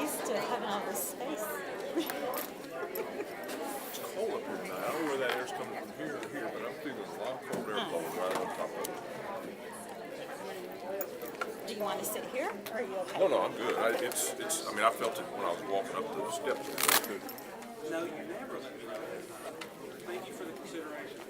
used to having all this space. It's cold up here tonight. I don't know where that air's coming from here or here, but I'm feeling a lot of cold air blowing right on top of it. Do you want to sit here, or are you okay? No, I'm good. I mean, I felt it when I was walking up the steps. No, you never let me know. Thank you for the consideration.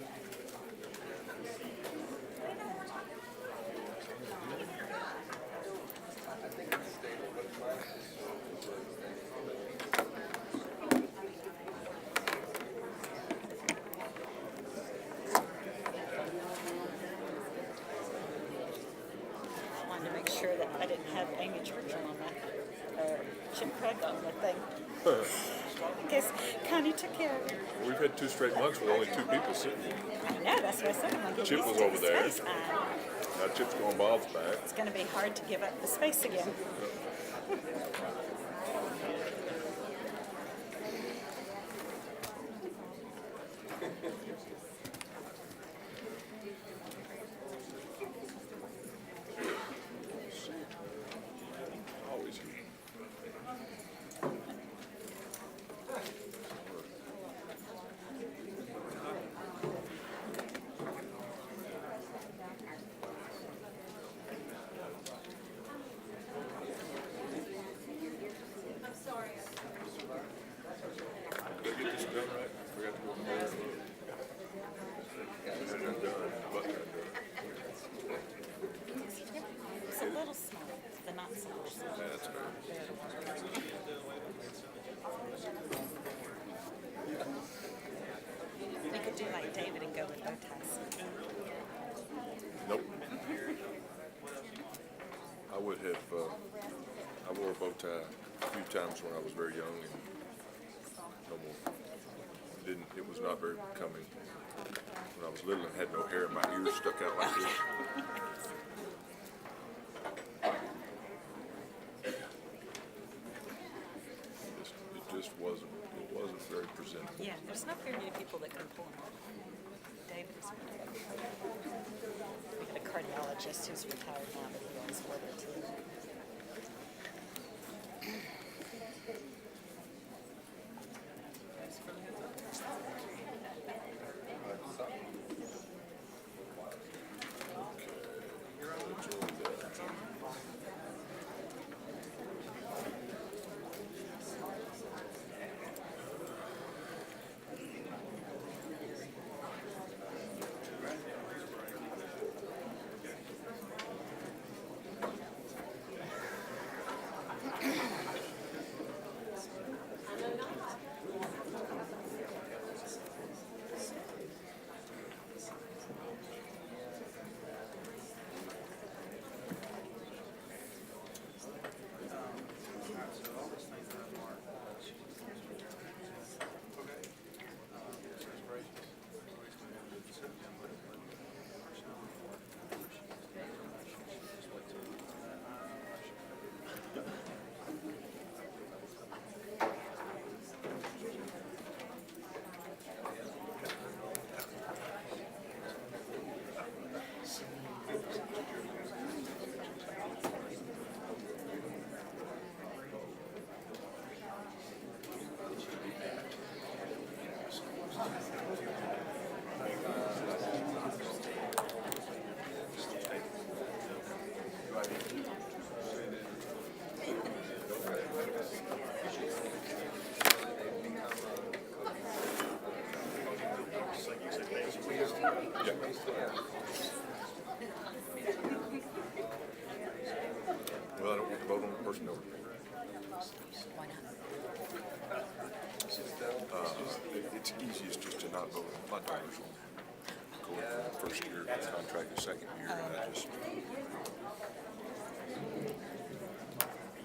I wanted to make sure that I didn't have Amy Churchill on my, Chip Craig on my thing. In case Connie took care of it. We've had 2 straight months with only 2 people sitting. I know, that's what I said. I'm going to get Chip used was to over the there. space. Now Chip's going Bob's back. It's going to be hard to give up the space again. Always. sideburns when I was very young, and no more. It was not very becoming. When I was little and had no hair, and my ears stuck out like this. It just wasn't very presentable. Yeah, there's not very many people that can pull them off. David is one of them. We had a cardiologist who's retired now, but he always wore it too. Well, I don't get to vote on the person over me. Why not? It's easiest just to not vote. My daughter's going from the first year of the contract to second year, and I just.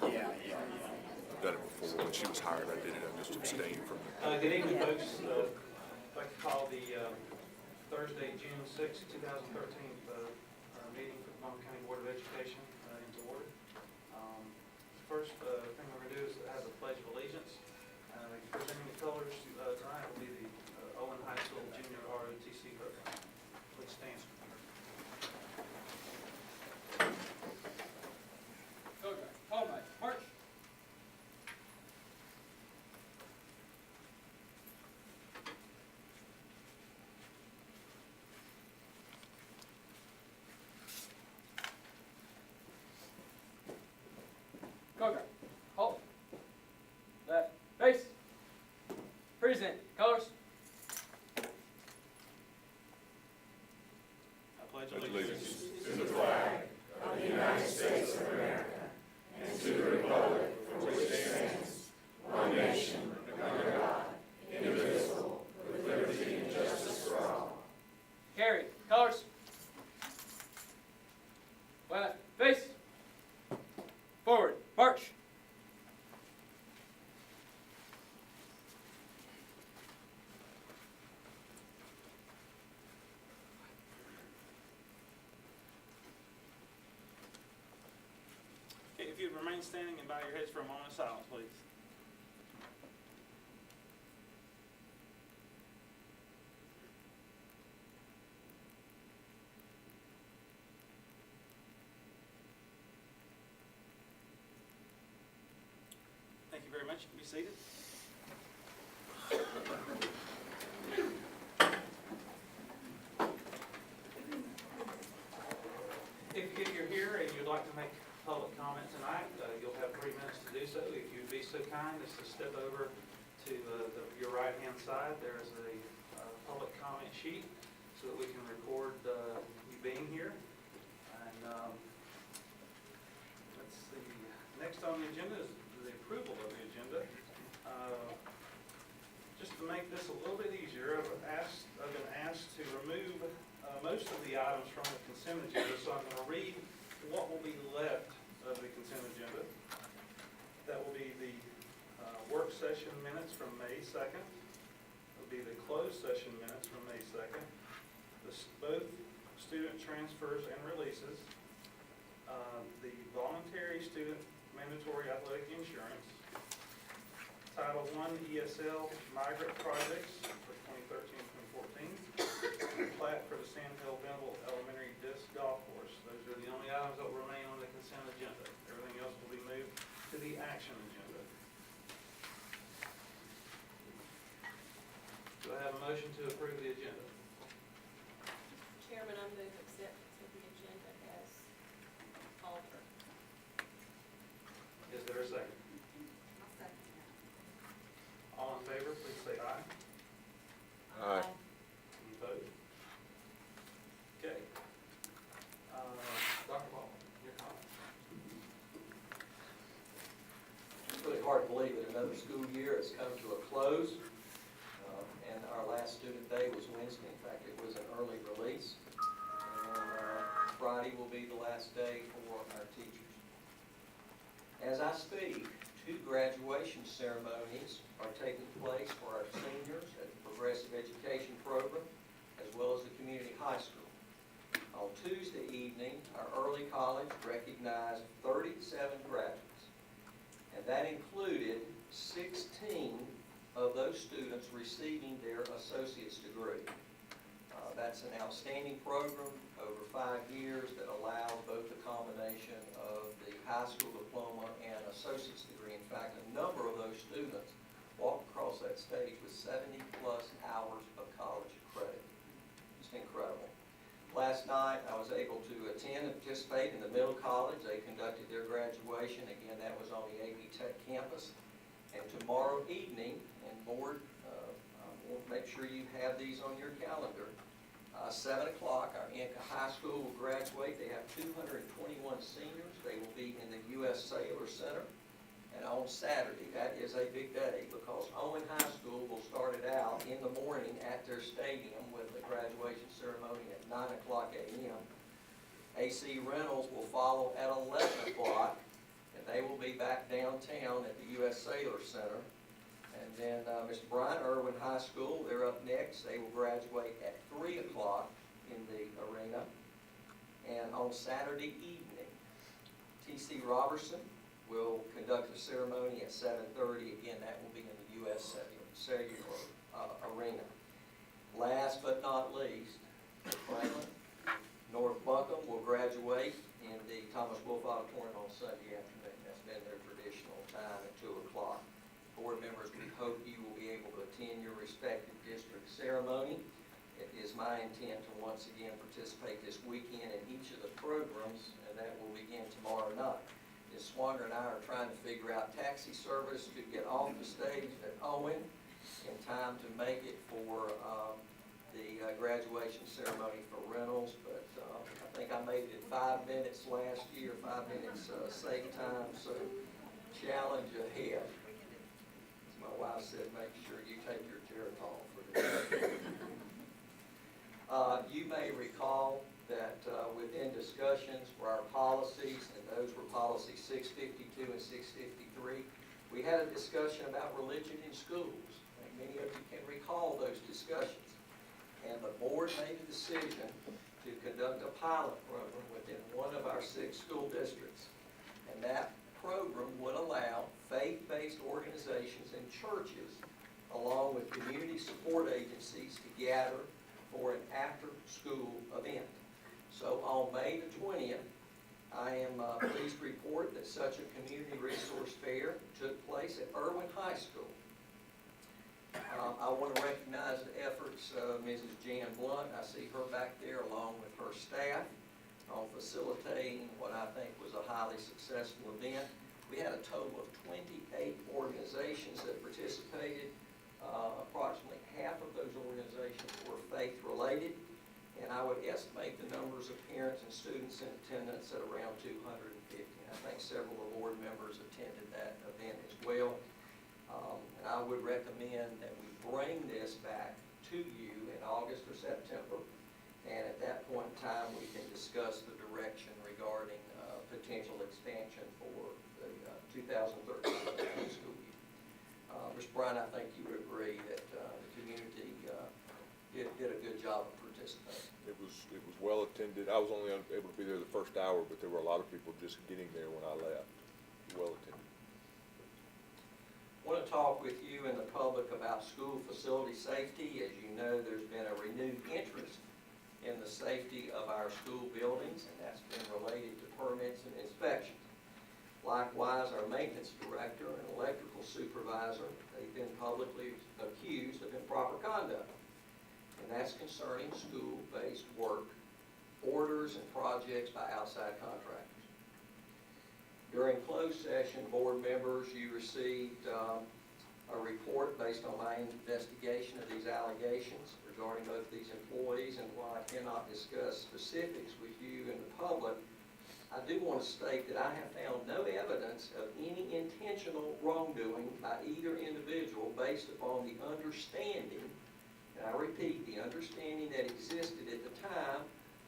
I've done it before. When she was hired, I did it. I just abstained from it. Good evening, folks. I'd like to call the Thursday, June 6, 2013 meeting for the Baldwin County Board of Education into order. First thing we're going to do is have a pledge of allegiance. Presenting the colors tonight will be the Owen High School Junior ROTC program. Please stand. Okay, all right, march. Okay, halt. Left, face. Present, colors. I pledge Allegiance. Carry, colors. Left, face. Forward, march. Okay, if you'd remain standing and bow your heads for a moment of silence, please. Thank you very much. You can be seated. If you're here and you'd like to make public comment tonight, you'll have 3 minutes to do so. If you'd be so kind as to step over to your right-hand side, there is a public comment sheet so that we can record you being here. And let's see. Next on the agenda is the approval of the agenda. Just to make this a little bit easier, I've been asked to remove most of the items from the consent agenda, so I'm going to read what will be left of the consent agenda. That will be the closed session minutes from May 2nd. Both student transfers and releases, the voluntary student mandatory athletic insurance, Title I ESL migrant projects for 2013-2014, plat for the Sandhill Venable Elementary Disc Golf Course. Those are the only items that will remain on the consent agenda. Everything else will be moved to the action agenda. Do I have a motion to approve the agenda? Chairman, I move acceptance of the agenda as altered. Is there a second? I'll second that. All in favor, please say aye. Aye. Any opposed? Okay. Dr. Baldwin, your comment. It's really hard to believe that another school year has come to a close, and our last student day was Wednesday. In fact, it was an early release, and Friday will be the last day for our teachers. As I speak, 2 graduation ceremonies are taking place for our seniors at the Progressive Education Program, as well as the community high school. On Tuesday evening, our early college recognized 37 graduates, and that included 16 of those students receiving their associate's degree. That's an outstanding program over 5 years that allows both the combination of the high school diploma and associate's degree. In fact, a number of those students walked across that stage with 70-plus hours of college credit. It's incredible. Last night, I was able to attend and participate in the middle college. They conducted their graduation. Again, that was on the AV Tech campus. And tomorrow evening, and board, I will make sure you have these on your calendar, 7 o'clock, our Inca High School will graduate. They have 221 seniors. They will be in the U.S. Sailor Center. And on Saturday, that is a big day because Owen High School will start it out in the morning at their stadium with the graduation ceremony at 9 o'clock a.m. AC Reynolds will follow at 11 o'clock, and they will be back downtown at the U.S. Sailor Center. And then Mr. Brian Irwin High School, they're up next. They will graduate at 3 o'clock in the arena. And on Saturday evening, T.C. Robertson will conduct a ceremony at 7:30. Again, that will be in the U.S. Cellular Arena. Last but not least, Franklin North Buncombe will graduate in the Thomas Wolfe Auditorium on Sunday afternoon. That's been their traditional time at 2 o'clock. Board members, we hope you will be able to attend your respective district ceremony. It is my intent to once again participate this weekend in each of the programs, and that will begin tomorrow night. Ms. Swanger and I are trying to figure out taxi service to get off the stage at Owen in time to make it for the graduation ceremony for Reynolds, but I think I made it in 5 minutes last year, 5 minutes save time, so challenge ahead. As my wife said, make sure you take your Geritol for this. You may recall that within discussions for our policies, and those were policies 652 and 653, we had a discussion about religion in schools. And many of you can recall those discussions. And the board made a decision to conduct a pilot program within one of our 6 school districts. And that program would allow faith-based organizations and churches, along with community support agencies, to gather for an after-school event. So on May the 20th, I am pleased to report that such a community resource fair took place at Irwin High School. I want to recognize the efforts of Mrs. Jan Blunt. I see her back there along with her staff on facilitating what I think was a highly successful event. We had a total of 28 organizations that participated. Approximately half of those organizations were faith-related, and I would estimate the numbers of parents and students in attendance at around 250. I think several of the board members attended that event as well. And I would recommend that we bring this back to you in August or September, and at that point in time we can discuss the direction regarding potential expansion for the 2013 school year. Mr. Bryan, I think you would agree that the community did a good job of participating. It was well attended. I was only able to be there the first hour, but there were a lot of people just getting there when I left. Well attended. I want to talk with you and the public about school facility safety. As you know, there's been a renewed interest in the safety of our school buildings, and that's been related to permits and inspections. Likewise, our maintenance director and electrical supervisor, they've been publicly accused of improper conduct. And that's concerning school-based work, orders, and projects by outside contractors. During closed session, board members, you received a report based on my investigation of these allegations regarding both these employees, and while I cannot discuss specifics with you and the public, I do want to state that I have found no evidence of any intentional wrongdoing by either individual based upon the understanding, and I repeat, the understanding that existed at the time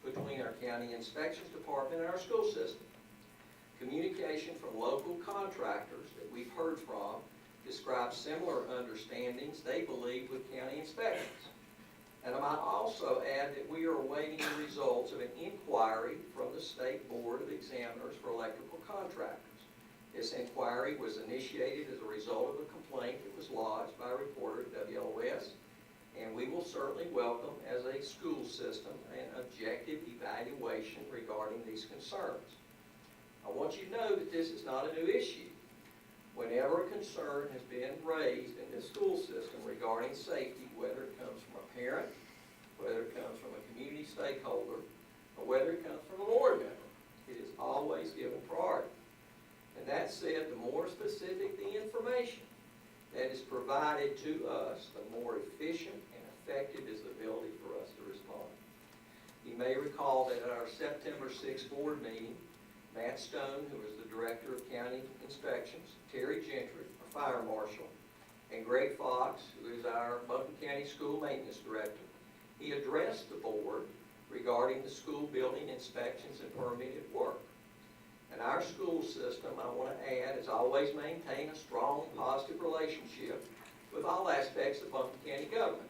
between our county inspections department and our school system. Communication from local contractors that we've heard from describe similar understandings they believe with county inspections. And I might also add that we are awaiting the results of an inquiry from the State Board of Examiners for Electrical Contractors. This inquiry was initiated as a result of a complaint that was lodged by a reporter at WLOS, and we will certainly welcome, as a school system, an objective evaluation regarding these concerns. I want you to know that this is not a new issue. Whenever a concern has been raised in the school system regarding safety, whether it comes from a parent, whether it comes from a community stakeholder, or whether it comes from a board member, it is always given priority. And that said, the more specific the information that is provided to us, the more efficient and effective is the ability for us to respond. You may recall that at our September 6th board meeting, Matt Stone, who is the Director of County Inspections, Terry Gentry, our Fire Marshal, and Greg Fox, who is our Buncombe County School Maintenance Director, he addressed the board regarding the school building inspections and permitted work. And our school system, I want to add, has always maintained a strong, positive relationship with all aspects of Buncombe County government,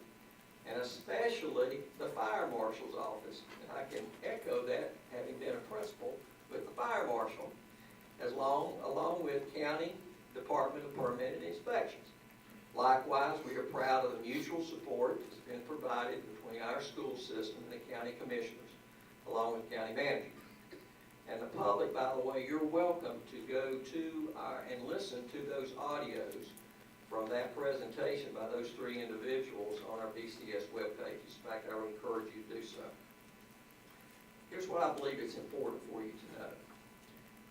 and especially the Fire Marshal's office. And I can echo that, having been a principal with the Fire Marshal, along with County Department of Permitted Inspections. Likewise, we are proud of the mutual support that's been provided between our school system and the county commissioners, along with county managers. And the public, by the way, you're welcome to go to and listen to those audios from that presentation by those three individuals on our BCS webpage. In fact, I would encourage you to do so. Here's what I believe is important for you to know.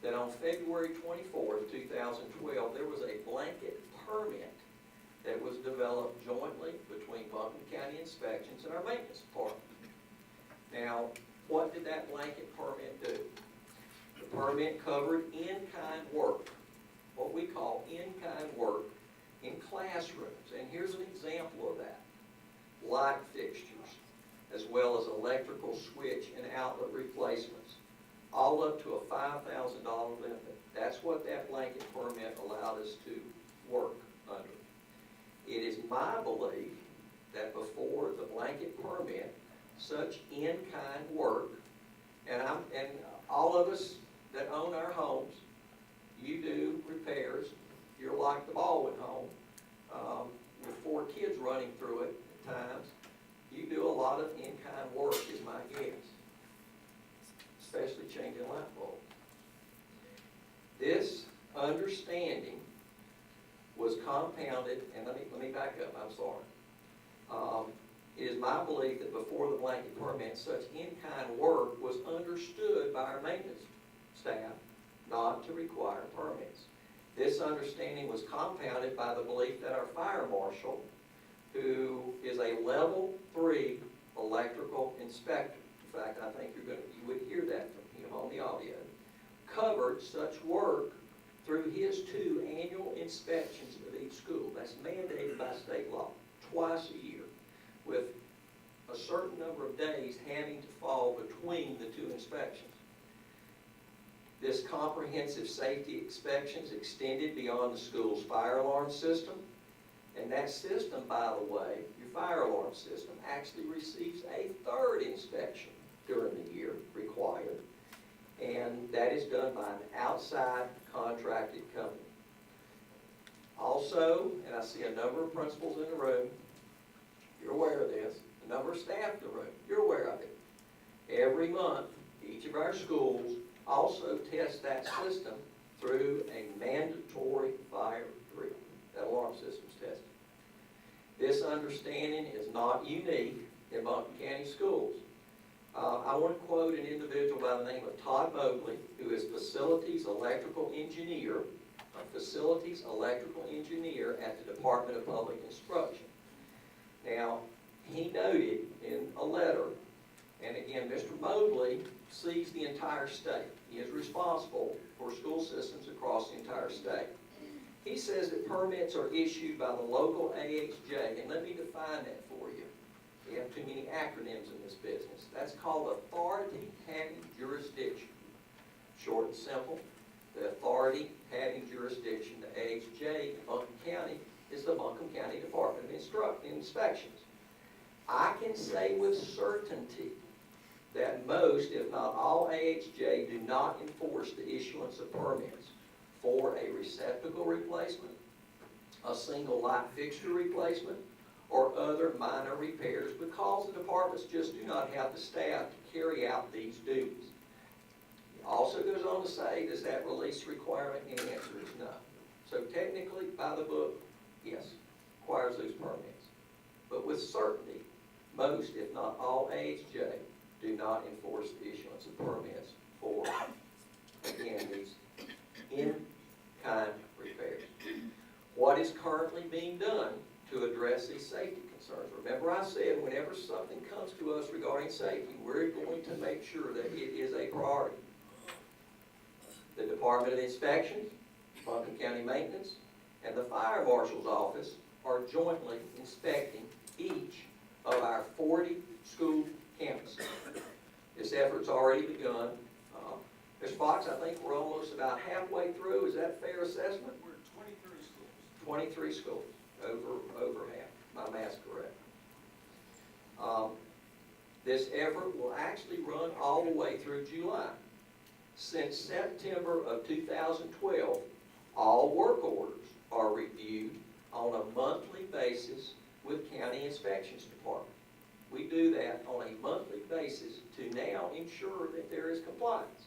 That on February 24th, 2012, there was a blanket permit that was developed jointly between Buncombe County Inspections and our maintenance department. Now, what did that blanket permit do? The permit covered in-kind work, what we call in-kind work in classrooms. And here's an example of that. Light fixtures, as well as electrical switch and outlet replacements, all up to a $5,000 limit. That's what that blanket permit allowed us to work under. It is my belief that before the blanket permit, such in-kind work, and all of us that own our homes, you do repairs. You're like the Baldwin home, with 4 kids running through it at times. You do a lot of in-kind work, is my guess, especially changing light bulbs. This understanding was compounded, and let me back up, I'm sorry. It is my belief that before the blanket permit, such in-kind work was understood by our maintenance staff not to require permits. This understanding was compounded by the belief that our fire marshal, who is a level 3 electrical inspector, in fact, I think you would hear that from him on the audio, covered such work through his 2 annual inspections of each school. That's mandated by state law, twice a year, with a certain number of days having to fall between the 2 inspections. This comprehensive safety inspections extended beyond the school's fire alarm system, and that system, by the way, your fire alarm system actually receives a third inspection during the year required, and that is done by an outside contracted company. Also, and I see a number of principals in the room, you're aware of this, a number of staff in the room, you're aware of it. Every month, each of our schools also test that system through a mandatory fire drill. That alarm system's tested. This understanding is not unique in Buncombe County schools. I want to quote an individual by the name of Todd Mobley, who is facilities electrical engineer at the Department of Public Instruction. Now, he noted in a letter, and again, Mr. Mobley sees the entire state. He is responsible for school systems across the entire state. He says that permits are issued by the local AHJ, and let me define that for you. We have too many acronyms in this business. That's called authority having jurisdiction. Short and simple, the authority having jurisdiction, the AHJ in Buncombe County, is the Buncombe County Department of Inspections. I can say with certainty that most, if not all, AHJ do not enforce the issuance of permits for a receptacle replacement, a single light fixture replacement, or other minor repairs because the departments just do not have the staff to carry out these duties. It also goes on to say, does that release requirement? And the answer is no. So technically, by the book, yes, requires those permits. But with certainty, most, if not all, AHJ do not enforce the issuance of permits for, again, these in-kind repairs. What is currently being done to address these safety concerns? Remember I said whenever something comes to us regarding safety, we're going to make sure that it is a priority. The Department of Inspections, Buncombe County Maintenance, and the Fire Marshal's Office are jointly inspecting each of our 40 school campuses. This effort's already begun. Ms. Fox, I think we're almost about halfway through. Is that a fair assessment? We're at 23 schools. 23 schools, over half. My math's correct. This effort will actually run all the way through July. Since September of 2012, all work orders are reviewed on a monthly basis with County Inspections Department. We do that on a monthly basis to now ensure that there is compliance.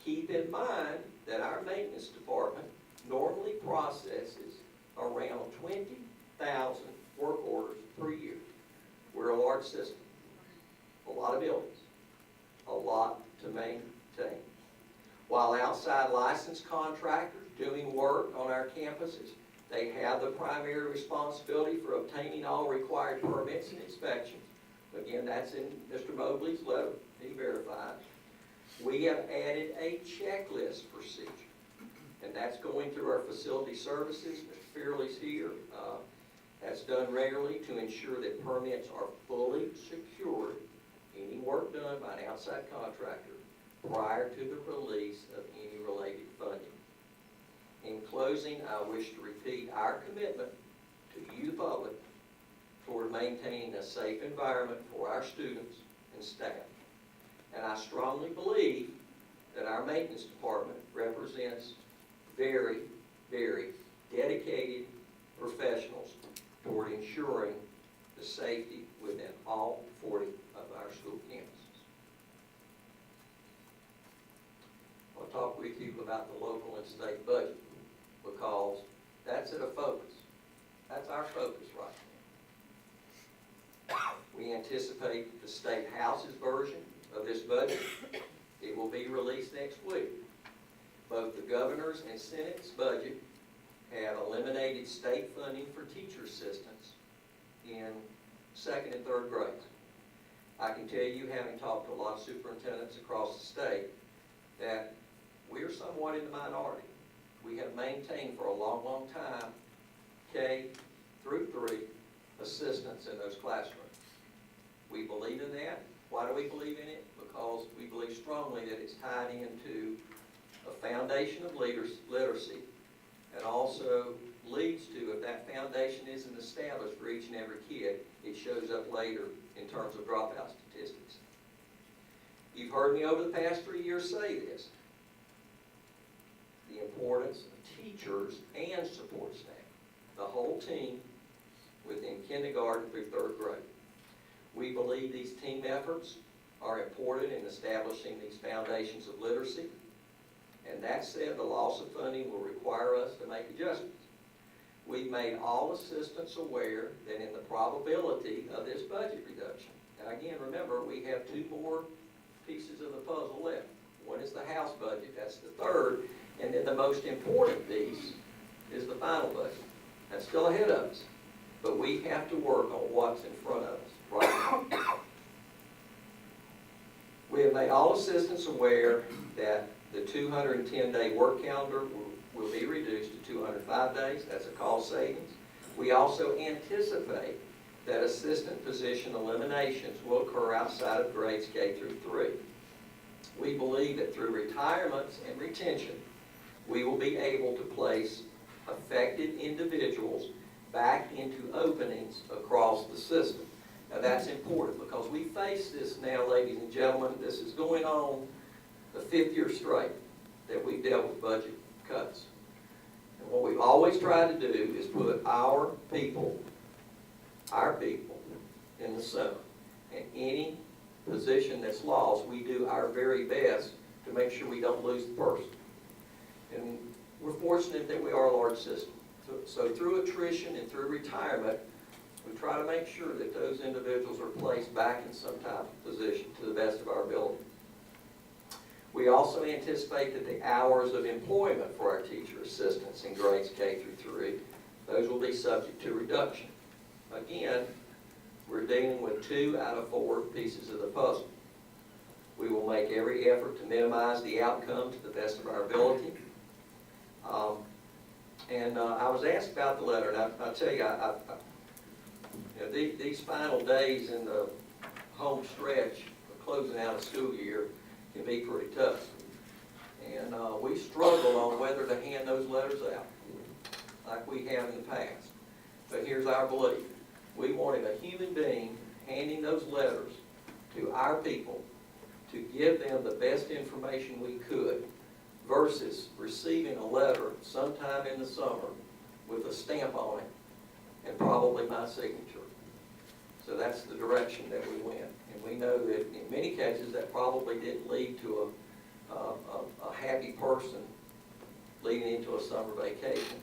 Keep in mind that our maintenance department normally processes around 20,000 work orders per year. We're a large system, a lot of buildings, a lot to maintain. While outside licensed contractors doing work on our campuses, they have the primary responsibility for obtaining all required permits and inspections. Again, that's in Mr. Mobley's letter, he verified. We have added a checklist procedure, and that's going through our facility services. Mr. Fearley's here. That's done regularly to ensure that permits are fully secured, any work done by an outside contractor, prior to the release of any related funding. In closing, I wish to repeat our commitment to you, the public, toward maintaining a safe environment for our students and staff. And I strongly believe that our maintenance department represents very, very dedicated professionals toward ensuring the safety within all 40 of our school campuses. I'll talk with you about the local and state budget because that's at a focus. That's our focus right now. We anticipate the State House's version of this budget. It will be released next week. Both the governor's and Senate's budget have eliminated state funding for teacher assistants in 2nd and 3rd grades. I can tell you, having talked to a lot of superintendents across the state, that we're somewhat in the minority. We have maintained for a long, long time K through 3 assistants in those classrooms. We believe in that. Why do we believe in it? Because we believe strongly that it's tied into a foundation of literacy and also leads to, if that foundation foundation isn't established for each and every kid, it shows up later in terms of dropout statistics. You've heard me over the past 3 years say this. The importance of teachers and support staff, the whole team within kindergarten through 3rd grade. We believe these team efforts are important in establishing these foundations of literacy. And that said, the loss of funding will require us to make adjustments. We've made all assistants aware that in the probability of this budget reduction. Now again, remember, we have 2 more pieces of the puzzle left. One is the House budget, that's the 3rd, and then the most important piece is the final budget. That's still ahead of us, but we have to work on what's in front of us right now. We have made all assistants aware that the 210-day work calendar will be reduced to 205 days. That's a cost savings. We also anticipate that assistant position eliminations will occur outside of grades K through 3. We believe that through retirements and retention, we will be able to place affected individuals back into openings across the system. Now that's important because we face this now, ladies and gentlemen. This is going on the 5th year straight that we've dealt with budget cuts. And what we've always tried to do is put our people in the center. And any position that's lost, we do our very best to make sure we don't lose the person. And we're fortunate that we are a large system. So through attrition and through retirement, we try to make sure that those individuals are placed back in some type of position to the best of our ability. We also anticipate that the hours of employment for our teacher assistants in grades K through 3, those will be subject to reduction. Again, we're dealing with 2 out of 4 pieces of the puzzle. We will make every effort to minimize the outcome to the best of our ability. I was asked about the letter, and I tell you, you know, these final days in the home stretch of closing out a school year can be pretty tough. And we struggle on whether to hand those letters out like we have in the past. But here's our belief. We wanted a human being handing those letters to our people to give them the best information we could versus receiving a letter sometime in the summer with a stamp on it and probably my signature. So that's the direction that we went. And we know that in many cases that probably didn't lead to a happy person leading into a summer vacation.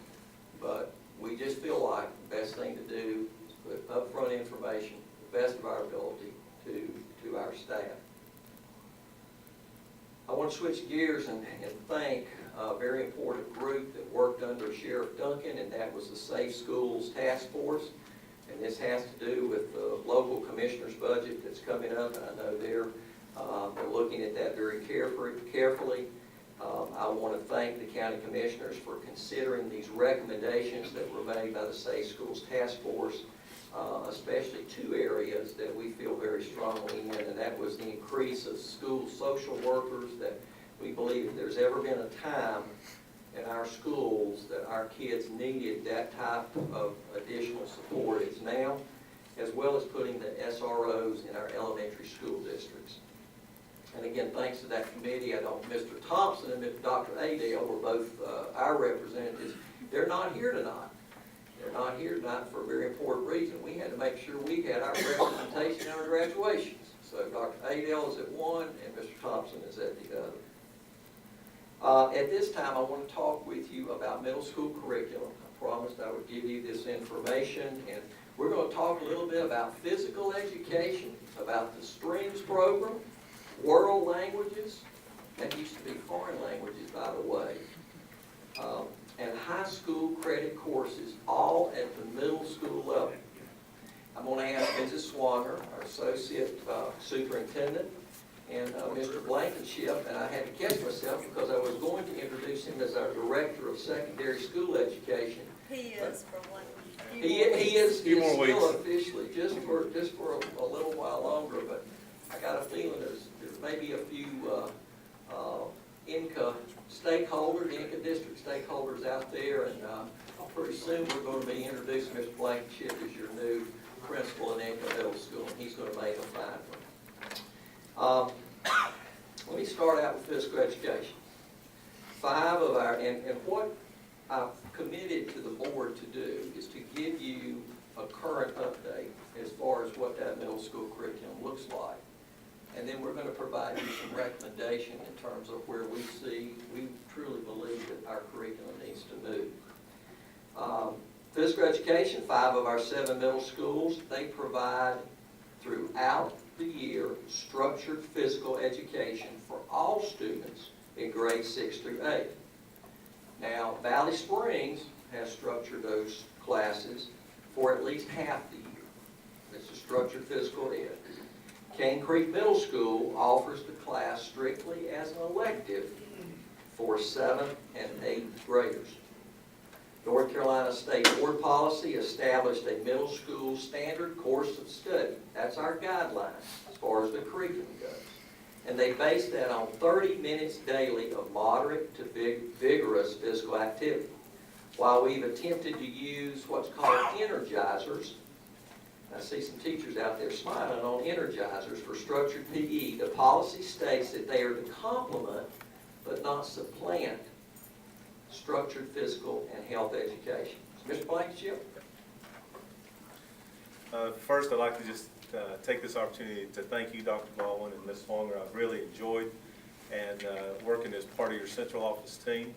But we just feel like the best thing to do is put upfront information, the best of our ability, to our staff. I want to switch gears and thank a very important group that worked under Sheriff Duncan, and that was the Safe Schools Task Force. And this has to do with the local commissioner's budget that's coming up, and I know they're looking at that very carefully. I want to thank the county commissioners for considering these recommendations that were made by the Safe Schools Task Force, especially 2 areas that we feel very strongly in, and that was the increase of school social workers. That we believe if there's ever been a time in our schools that our kids needed that type of additional support, it's now, as well as putting the SROs in our elementary school districts. And again, thanks to that committee, I know Mr. Thompson and Dr. Adale were both our representatives. They're not here tonight. They're not here tonight for a very important reason. We had to make sure we had our representation in our graduations. So Dr. Adale is at one and Mr. Thompson is at the other. At this time, I want to talk with you about middle school curriculum. I promised I would give you this information, and we're going to talk a little bit about physical education, about the STREAMS program, world languages, that used to be foreign languages, by the way, and high school credit courses, all at the middle school level. I'm going to ask Mrs. Swanger, our associate superintendent, and Mr. Blankenship, and I had to catch myself because I was going to introduce him as our director of secondary school education. He is for one. He is still weeks. officially, just for a little while longer, but I got a feeling there's maybe a few Inca district stakeholders out there, and Pretty soon, we're going to be introducing Mr. Blankenship as your new principal in Lincoln Middle School, and he's going to make a fine one. Let me start out with physical education. 5 of our, and what I've committed to the board to do is to give you a current update as far as what that middle school curriculum looks like. And then we're going to provide you some recommendation in terms of where we truly believe that our curriculum needs to move. Physical education, 5 of our 7 middle schools, they provide throughout the year structured physical education for all students in grades 6 through 8. Now, Valley Springs has structured those classes for at least half the year. It's a structured physical ed. Cane Creek Middle School offers the class strictly as an elective for 7th and 8th graders. North Carolina State Board policy established a middle school standard course of study. That's our guideline as far as the curriculum goes. And they base that on 30 minutes daily of moderate to vigorous physical activity. While we've attempted to use what's called energizers, I see some teachers out there smiling on energizers for structured PE, the policy states that they are to complement but not supplant structured physical and health education. Mr. Blankenship? First, I'd like to just take this opportunity to thank you, Dr. Baldwin and Ms. Longer. I've really enjoyed and working as part of your central office team.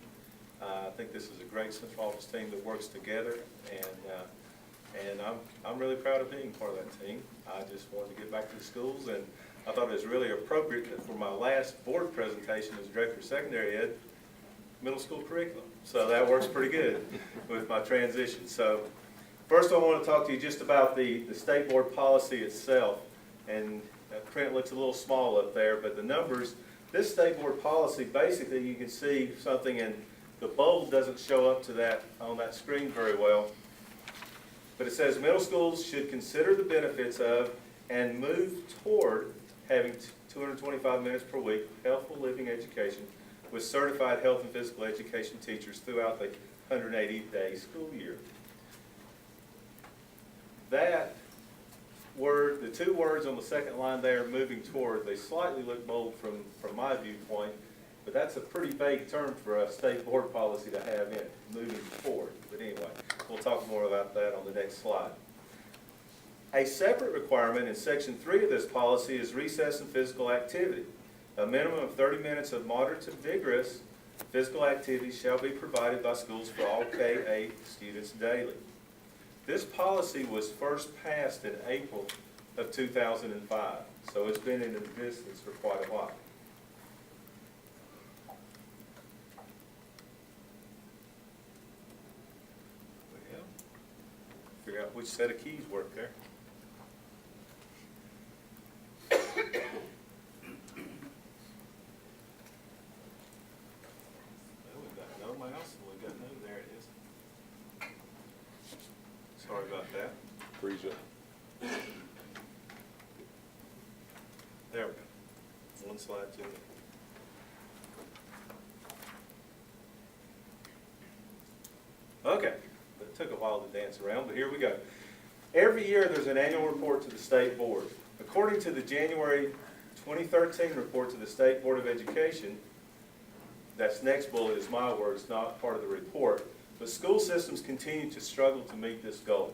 I think this is a great central office team that works together, and I'm really proud of being part of that team. I just wanted to get back to the schools, and I thought it was really appropriate that for my last board presentation as Director of Secondary Ed, middle school curriculum. So that works pretty good with my transition. So first I want to talk to you just about the state board policy itself. And that print looks a little small up there, but the numbers, this state board policy, basically you can see something, and the bold doesn't show up to that on that screen very well. But it says middle schools should consider the benefits of and move toward having 225 minutes per week of healthful living education with certified health and physical education teachers throughout the 180-day school year. That word, the 2 words on the second line there, moving toward, they slightly look bold from my viewpoint, but that's a pretty vague term for a state board policy to have in, moving forward. But anyway, we'll talk more about that on the next slide. A separate requirement in Section 3 of this policy is recess and physical activity. A minimum of 30 minutes of moderate to vigorous physical activity shall be provided by schools for all K-8 students daily. This policy was first passed in April of 2005, so it's been in existence for quite a while. Well, figure out which set of keys work there. Sorry about that. Freeze up. There we go. One slide too many. Okay, it took a while to dance around, but here we go. Every year there's an annual report to the State Board. According to the January 2013 report to the State Board of Education, that's next bullet is my words, not part of the report, but school systems continue to struggle to meet this goal.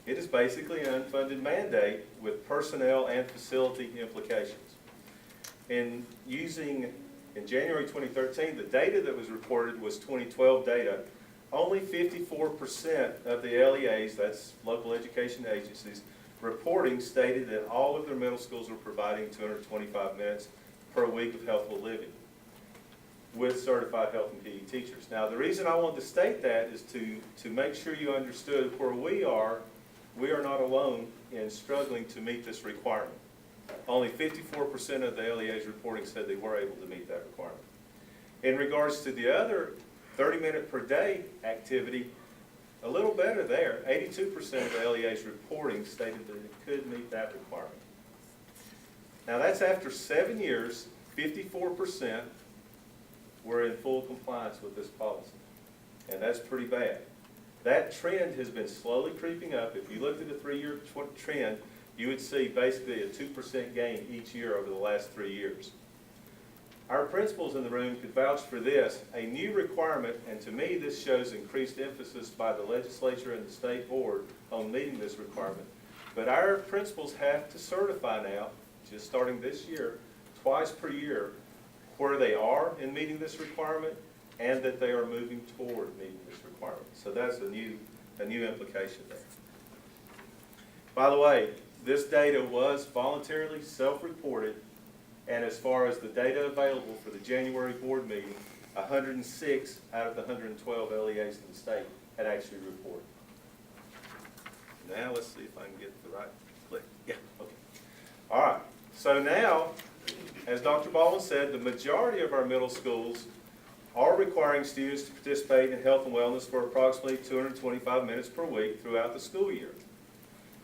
It is basically an unfunded mandate with personnel and facility implications. In January 2013, the data that was reported was 2012 data. Only 54% of the LEAs, that's local education agencies, reporting stated that all of their middle schools were providing 225 minutes per week of healthful living with certified health and PE teachers. Now, the reason I wanted to state that is to make sure you understood where we are not alone in struggling to meet this requirement. Only 54% of the LEA's reporting said they were able to meet that requirement. In regards to the other 30-minute per day activity, a little better there. 82% of the LEA's reporting stated that it could meet that requirement. Now that's after 7 years, 54% were in full compliance with this policy. And that's pretty bad. That trend has been slowly creeping up. If you looked at a 3-year trend, you would see basically a 2% gain each year over the last 3 years. Our principals in the room could vouch for this, a new requirement, and to me this shows increased emphasis by the legislature and the state board on meeting this requirement. But our principals have to certify now, just starting this year, twice per year, where they are in meeting this requirement and that they are moving toward meeting this requirement. So that's a new implication there. By the way, this data was voluntarily self-reported, and as far as the data available for the January board meeting, 106 out of the 112 LEAs in the state had actually reported. Now let's see if I can get the right click. Yeah, okay. All right, so now, as Dr. Baldwin said, the majority of our middle schools are requiring students to participate in health and wellness for approximately 225 minutes per week throughout the school year.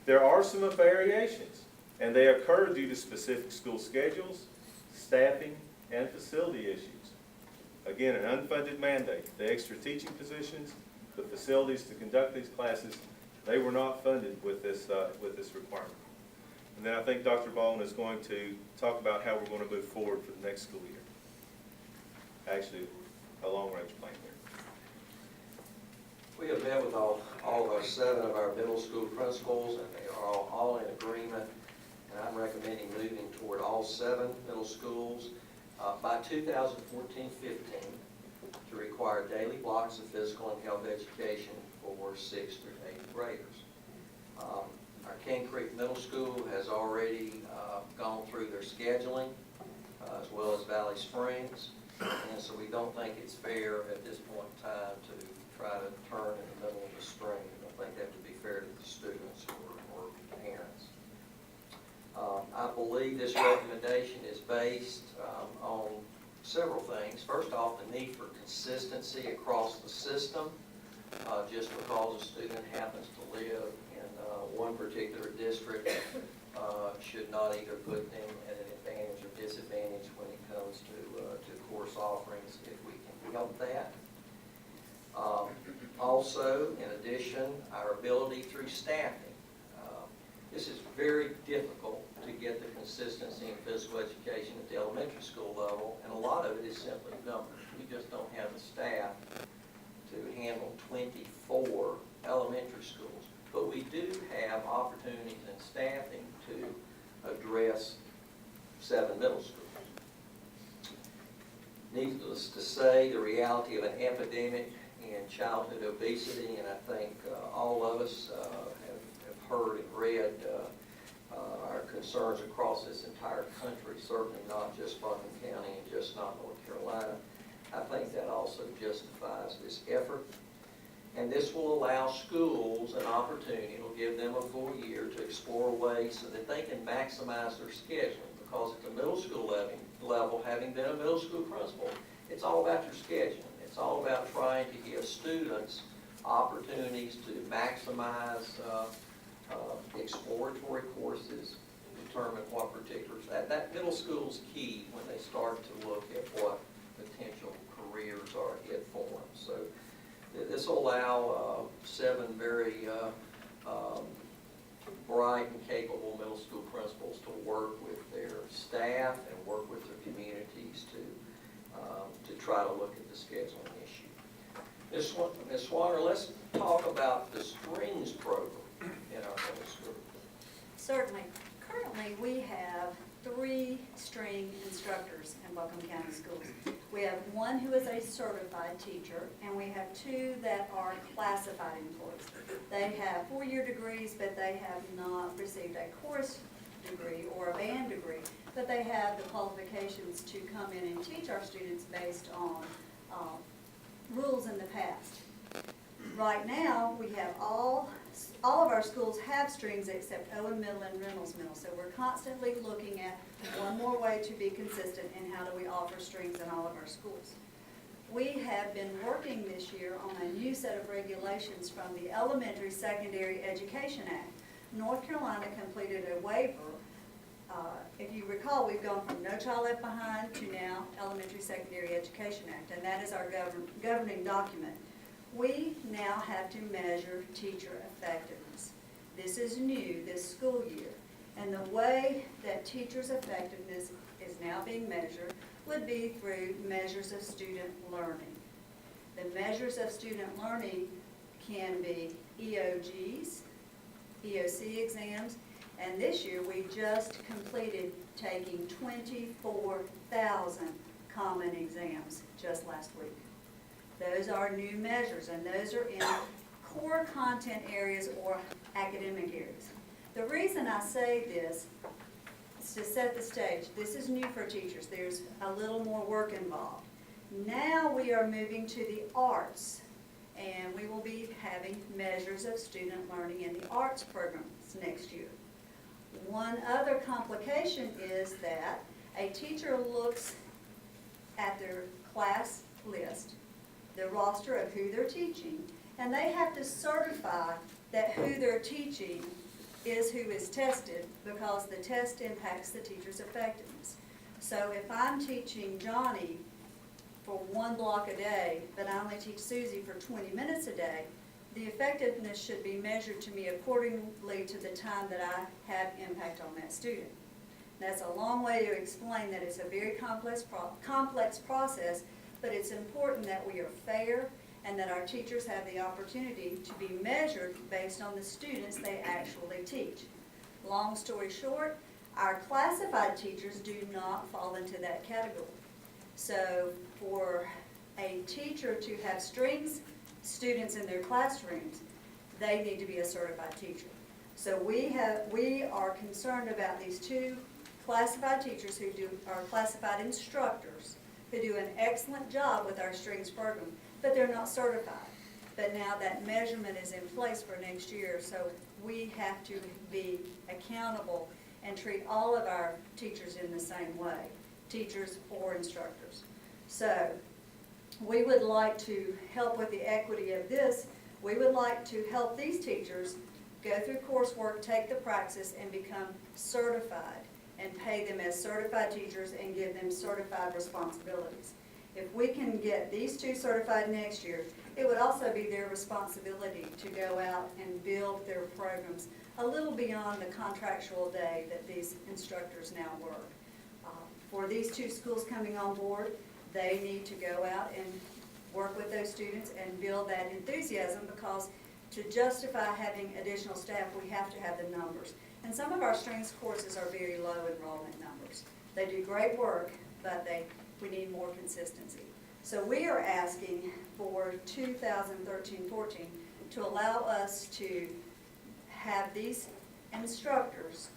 There are some variations, and they occur due to specific school schedules, staffing, and facility issues. Again, an unfunded mandate. The extra teaching positions, the facilities to conduct these classes, they were not funded with this requirement. And then I think Dr. Baldwin is going to talk about how we're going to move forward for the next school year. Actually, a long-range plan here. We have met with all of our 7 of our middle school principals, and they are all in agreement. And I'm recommending moving toward all 7 middle schools by 2014-15 to require daily blocks of physical and health education for 6th through 8th graders. Our King Creek Middle School has already gone through their scheduling, as well as Valley Springs. And so we don't think it's fair at this point in time to try to turn in the middle of the spring. I don't think that would be fair to the students or parents. I believe this recommendation is based on several things. First off, the need for consistency across the system. Just because a student happens to live in one particular district should not either put them at an advantage or disadvantage when it comes to course offerings if we can help that. Also, in addition, our ability through staffing. This is very difficult to get the consistency in physical education at the elementary school level, and a lot of it is simply numbers. We just don't have the staff to handle 24 elementary schools. But we do have opportunities in staffing to address 7 middle schools. Needless to say, the reality of an epidemic in childhood obesity, and I think all of us have heard and read our concerns across this entire country, certainly not just Baldwin County and just not North Carolina. I think that also justifies this effort. And this will allow schools an opportunity, it'll give them a full year to explore ways so that they can maximize their scheduling. Because at the middle school level, having been a middle school principal, it's all about your scheduling. It's all about trying to give students opportunities to maximize exploratory courses, determine what particulars. That middle school is key when they start to look at what potential careers are ahead for them. So this will allow 7 very bright and capable middle school principals to work with their staff and work with their communities to try to look at the scheduling issue. Ms. Swanner, let's talk about the strings program in our middle school. Certainly. Currently, we have 3 string instructors in Baldwin County Schools. We have 1 who is a certified teacher, and we have 2 that are classified employees. They have 4-year degrees, but they have not received a chorus degree or a band degree, but they have the qualifications to come in and teach our students based on rules in the past. Right now, we have all of our schools have strings except Owen Middle and Reynolds Middle, so we're constantly looking at one more way to be consistent in how do we offer strings in all of our schools. We have been working this year on a new set of regulations from the Elementary Secondary Education Act. North Carolina completed a waiver. If you recall, we've gone from No Child Left Behind to now Elementary Secondary Education Act, and that is our governing document. we now have to measure teacher effectiveness. This is new this school year, and the way that teachers' effectiveness is now being measured would be through measures of student learning. The measures of student learning can be EOGs, EOC exams, and this year we just completed taking 24,000 common exams just last week. Those are new measures, and those are in core content areas or academic areas. The reason I say this is to set the stage. This is new for teachers. There's a little more work involved. Now we are moving to the arts, and we will be having measures of student learning in the arts programs next year. One other complication is that a teacher looks at their class list, the roster of who they're teaching, and they have to certify that who they're teaching is who is tested, because the test impacts the teacher's effectiveness. So if I'm teaching Johnny for 1 block a day, but I only teach Susie for 20 minutes a day, the effectiveness should be measured to me accordingly to the time that I have impact on that student. That's a long way to explain that it's a very complex process, but it's important that we are fair and that our teachers have the opportunity to be measured based on the students they actually teach. Long story short, our classified teachers do not fall into that category. So for a teacher to have strings students in their classrooms, they need to be a certified teacher. So we are concerned about these two classified teachers who are classified instructors who do an excellent job with our strings program, but they're not certified. But now that measurement is in place for next year, so we have to be accountable and treat all of our teachers in the same way, teachers or instructors. So we would like to help with the equity of this. We would like to help these teachers go through coursework, take the praxis, and become certified, and pay them as certified teachers and give them certified responsibilities. If we can get these two certified next year, it would also be their responsibility to go out and build their programs a little beyond the contractual day that these instructors now work. For these two schools coming on board, they need to go out and work with those students and build that enthusiasm, because to justify having additional staff, we have to have the numbers. And some of our strengths courses are very low enrollment numbers. They do great work, but we need more consistency. So we are asking for 2013-14 to allow us to have these instructors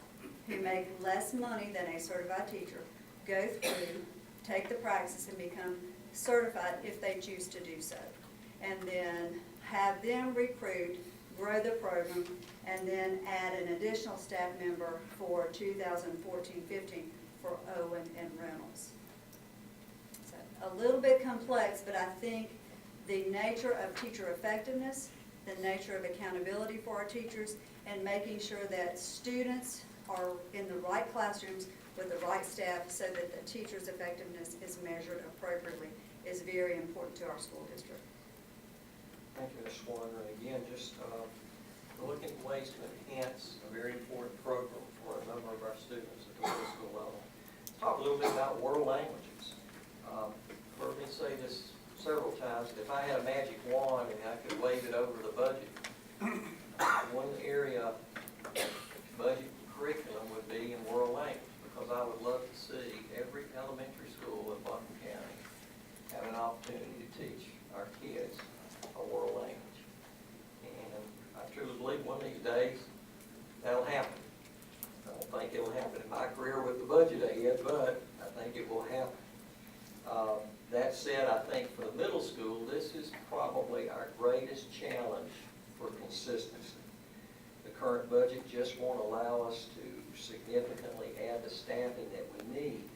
who make less money than a certified teacher go through, take the praxis, and become certified if they choose to do so. And then have them recruit, grow the program, and then add an additional staff member for 2014-15 for Owen and Reynolds. So a little bit complex, but I think the nature of teacher effectiveness, the nature of accountability for our teachers, and making sure that students are in the right classrooms with the right staff so that the teacher's effectiveness is measured appropriately is very important to our school district. Thank you, Ms. Swan. And again, just looking at ways to enhance a very important program for a number of our students at the middle school level. Let's talk a little bit about world languages. You've heard me say this several times, that if I had a magic wand and I could wave it over the budget, one area budget curriculum would be in world language, because I would love to see every elementary school in Baldwin County have an opportunity to teach our kids a world language. And I truly believe one of these days that'll happen. I don't think it'll happen in my career with the budget ahead, but I think it will happen. That said, I think for the middle school, this is probably our greatest challenge for consistency. The current budget just won't allow us to significantly add the staffing that we need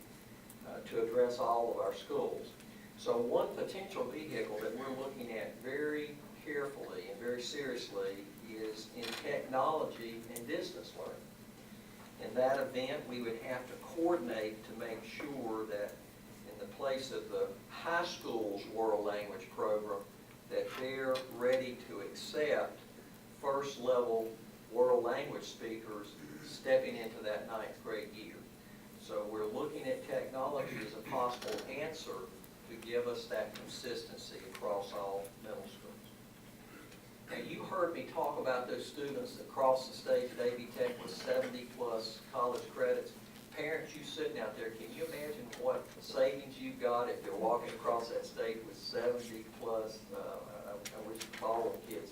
to address all of our schools. So one potential vehicle that we're looking at very carefully and very seriously is in technology and distance learning. In that event, we would have to coordinate to make sure that in the place of the high school's world language program, that they're ready to accept first level world language speakers stepping into that 9th grade year. So we're looking at technology as a possible answer to give us that consistency across all middle schools. Now, you heard me talk about those students across the state at AB Tech with 70+ college credits. Parents, you sitting out there, can you imagine what savings you got if you're walking across that state with 70+? I wish Baldwin kids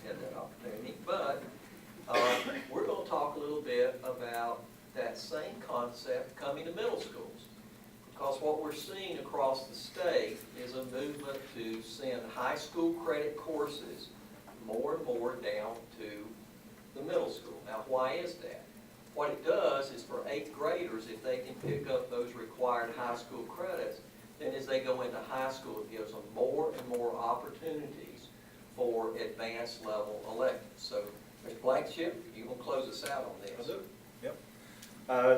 had that opportunity. But we're going to talk a little bit about that same concept coming to middle schools. Because what we're seeing across the state is a movement to send high school credit courses more and more down to the middle school. Now, why is that? What it does is for 8th graders, if they can pick up those required high school credits, then as they go into high school, it gives them more and more opportunities for advanced level electives. So, Mr. Blankenship, you will close us out on this. I'll do it. Yep.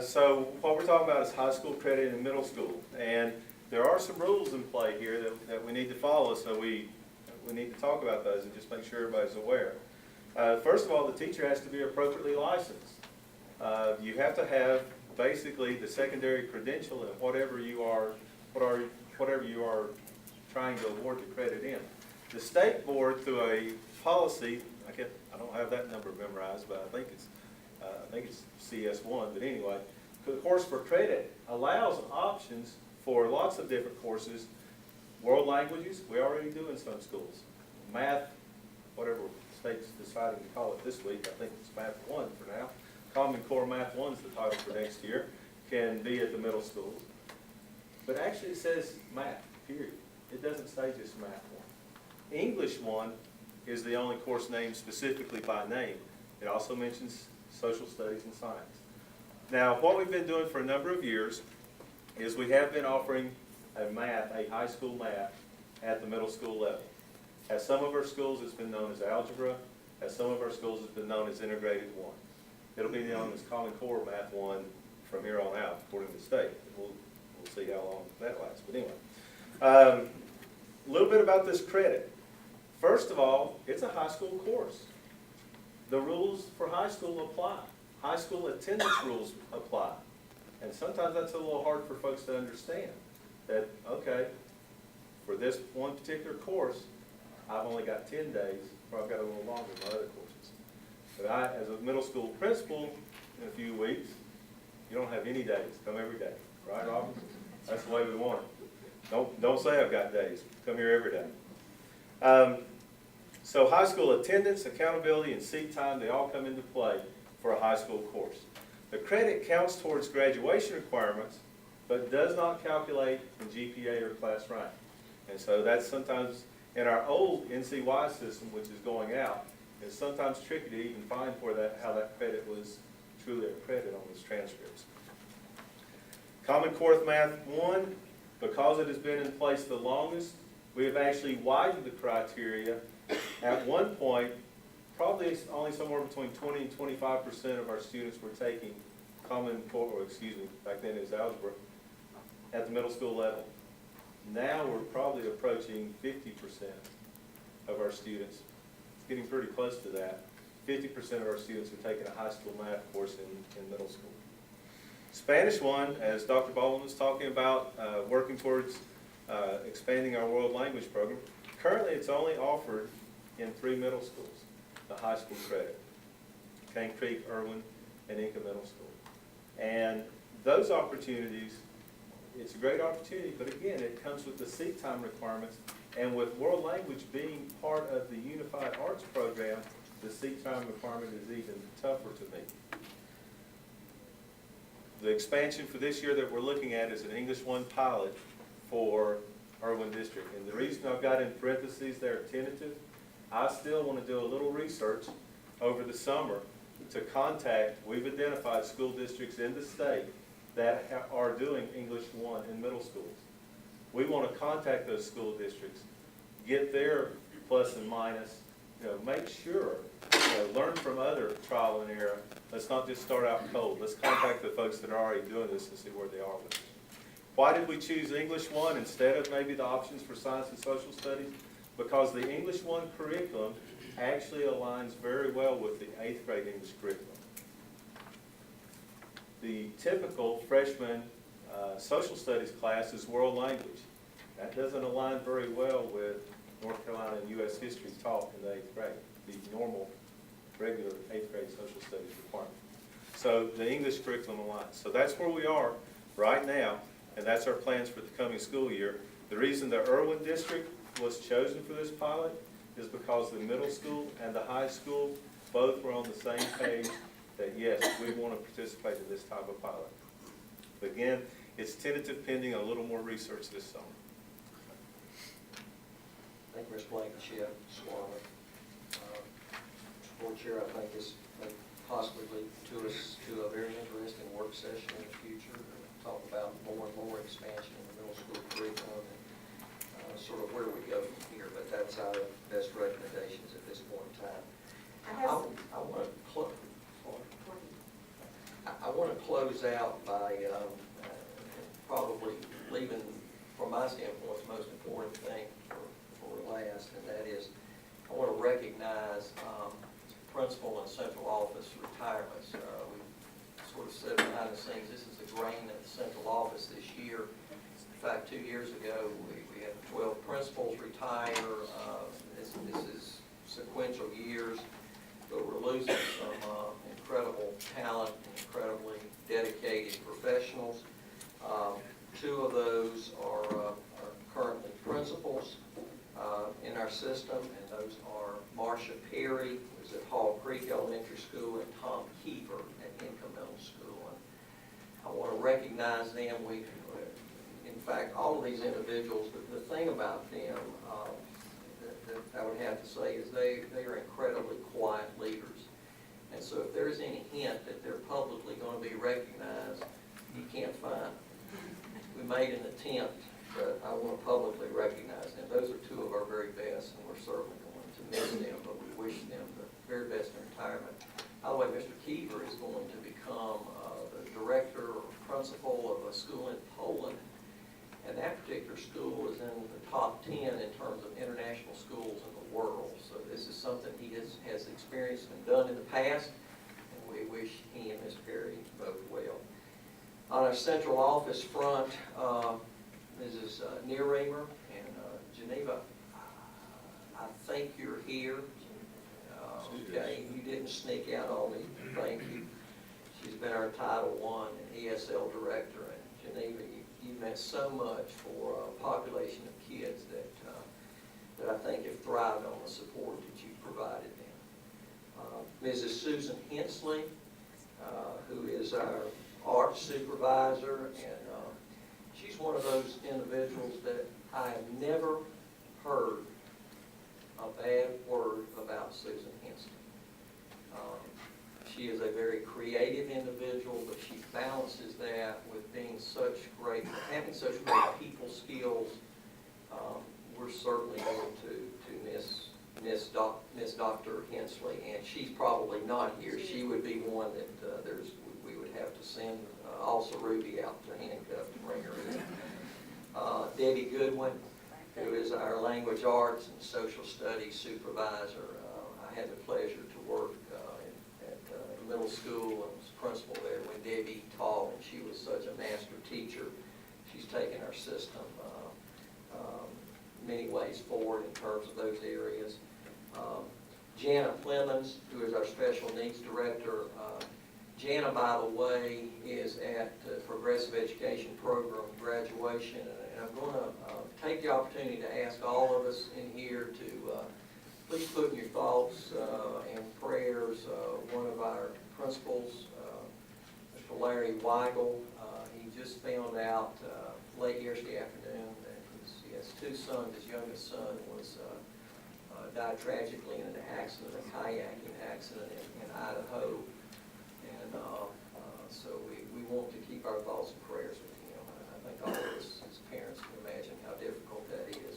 So what we're talking about is high school credit in middle school. And there are some rules in play here that we need to follow, so we need to talk about those and just make sure everybody's aware. First of all, the teacher has to be appropriately licensed. You have to have basically the secondary credential in whatever you are trying to award the credit in. The state board, through a policy, I don't have that number memorized, but I think it's CS1. But anyway, the course for credit allows options for lots of different courses. World languages, we already do in some schools. Math, whatever state's deciding to call it this week, I think it's Math 1 for now. Common Core Math 1 is the title for next year, can be at the middle schools. But actually it says math, period. It doesn't say just Math 1. English 1 is the only course named specifically by name. It also mentions social studies and science. Now, what we've been doing for a number of years is we have been offering a high school math at the middle school level. At some of our schools, it's been known as algebra. At some of our schools, it's been known as integrated 1. It'll be known as Common Core Math 1 from here on out, according to the state. We'll see how long that lasts. But anyway, a little bit about this credit. First of all, it's a high school course. The rules for high school apply. High school attendance rules apply. And sometimes that's a little hard for folks to understand. That, okay, for this one particular course, I've only got 10 days, or I've got a little longer in my other courses. But I, as a middle school principal, in a few weeks, you don't have any days. Come every day. Right, Robin? That's the way we want it. Don't say I've got days. Come here every day. So high school attendance, accountability, and seat time, they all come into play for a high school course. The credit counts towards graduation requirements, but does not calculate in GPA or class rank. And so that's sometimes, in our old NCY system, which is going out, it's sometimes tricky to even find how that credit was truly a credit on those transcripts. Common Core Math 1, because it has been in place the longest, we have actually widened the criteria. At one point, probably only somewhere between 20 and 25% of our students were taking Common Core, or excuse me, back then it was algebra, at the middle school level. Now we're probably approaching 50% of our students. It's getting pretty close to that. 50% of our students are taking a high school math course in middle school. Spanish 1, as Dr. Baldwin was talking about, working towards expanding our world language program. Currently, it's only offered in 3 middle schools, the high school credit: Cane Creek, Irwin, and Inca Middle School. And those opportunities, it's a great opportunity, but again, it comes with the seat time requirements, and with world language being part of the Unified Arts program, the seat time requirement is even tougher to meet. The expansion for this year that we're looking at is an English 1 pilot for Irwin District. And the reason I've got in parentheses there tentative, I still want to do a little research over the summer to contact, we've identified school districts in the state that are doing English 1 in middle schools. We want to contact those school districts, get their plus and minus, make sure, learn from other trial and error. Let's not just start out cold. Let's contact the folks that are already doing this and see where they are with it. Why did we choose English 1 instead of maybe the options for science and social studies? because the English 1 curriculum actually aligns very well with the 8th grade English curriculum. The typical freshman social studies class is world language. That doesn't align very well with North Carolina and U.S. history taught in the 8th grade, the normal, regular 8th grade social studies requirement. So the English curriculum aligns. So that's where we are right now, and that's our plans for the coming school year. The reason the Irwin district was chosen for this pilot is because the middle school and the high school both were on the same page that yes, we want to participate in this type of pilot. But again, it's tentative pending a little more research this summer. Thank you, Mr. Blankenship, Squally. Board Chair, I think this may possibly lead to us to a very interesting work session in the future. Talk about more and more expansion in the middle school curriculum and sort of where we go from here. But that's our best recommendations at this point in time. I want to close out by probably leaving, from my standpoint, the most important thing for last, and that is I want to recognize principal and central office retirements. We sort of said behind the scenes, this is the grain of the central office this year. In fact, 2 years ago, we had 12 principals retire. This is sequential years, but we're losing some incredible talent, incredibly dedicated professionals. 2 of those are currently principals in our system, and those are Marcia Perry, who's at Hall Creek Elementary School, and Tom Keever at Income Middle School. And I want to recognize them. In fact, all of these individuals, the thing about them that I would have to say is they are incredibly quiet leaders. And so if there's any hint that they're publicly going to be recognized, you can't find them. We made an attempt, but I want to publicly recognize them. Those are 2 of our very best, and we're certainly going to miss them, but we wish them the very best in retirement. By the way, Mr. Keever is going to become the director or principal of a school in Poland, and that particular school is in the top 10 in terms of international schools in the world. So this is something he has experienced and done in the past, and we wish he and Ms. Perry both well. On our central office front, Mrs. Neerremer and Geneva, I think you're here. Okay, you didn't sneak out on me. Thank you. She's been our Title I and ESL director, and Geneva, you meant so much for a population of kids that I think have thrived on the support that you've provided them. Mrs. Susan Hensley, who is our art supervisor, and she's one of those individuals that I have never heard a bad word about Susan Hensley. She is a very creative individual, but she balances that with being having such great people skills. We're certainly going to miss Dr. Hensley, and she's probably not here. She would be one that we would have to send also Ruby out to handcuff to bring her in. Debbie Goodwin, who is our language arts and social studies supervisor. I had the pleasure to work at middle school and was principal there when Debbie taught, and she was such a master teacher. She's taken our system many ways forward in terms of those areas. Jana Clemens, who is our special needs director. Jana, by the way, is at the Progressive Education Program graduation, and I'm going to take the opportunity to ask all of us in here to please put in your thoughts and prayers one of our principals, Mr. Larry Weigel. He just found out late yesterday afternoon that he has 2 sons. His youngest son was died tragically in an accident, a kayaking accident in Idaho. And so we want to keep our thoughts and prayers with him. I think all of us as parents can imagine how difficult that is.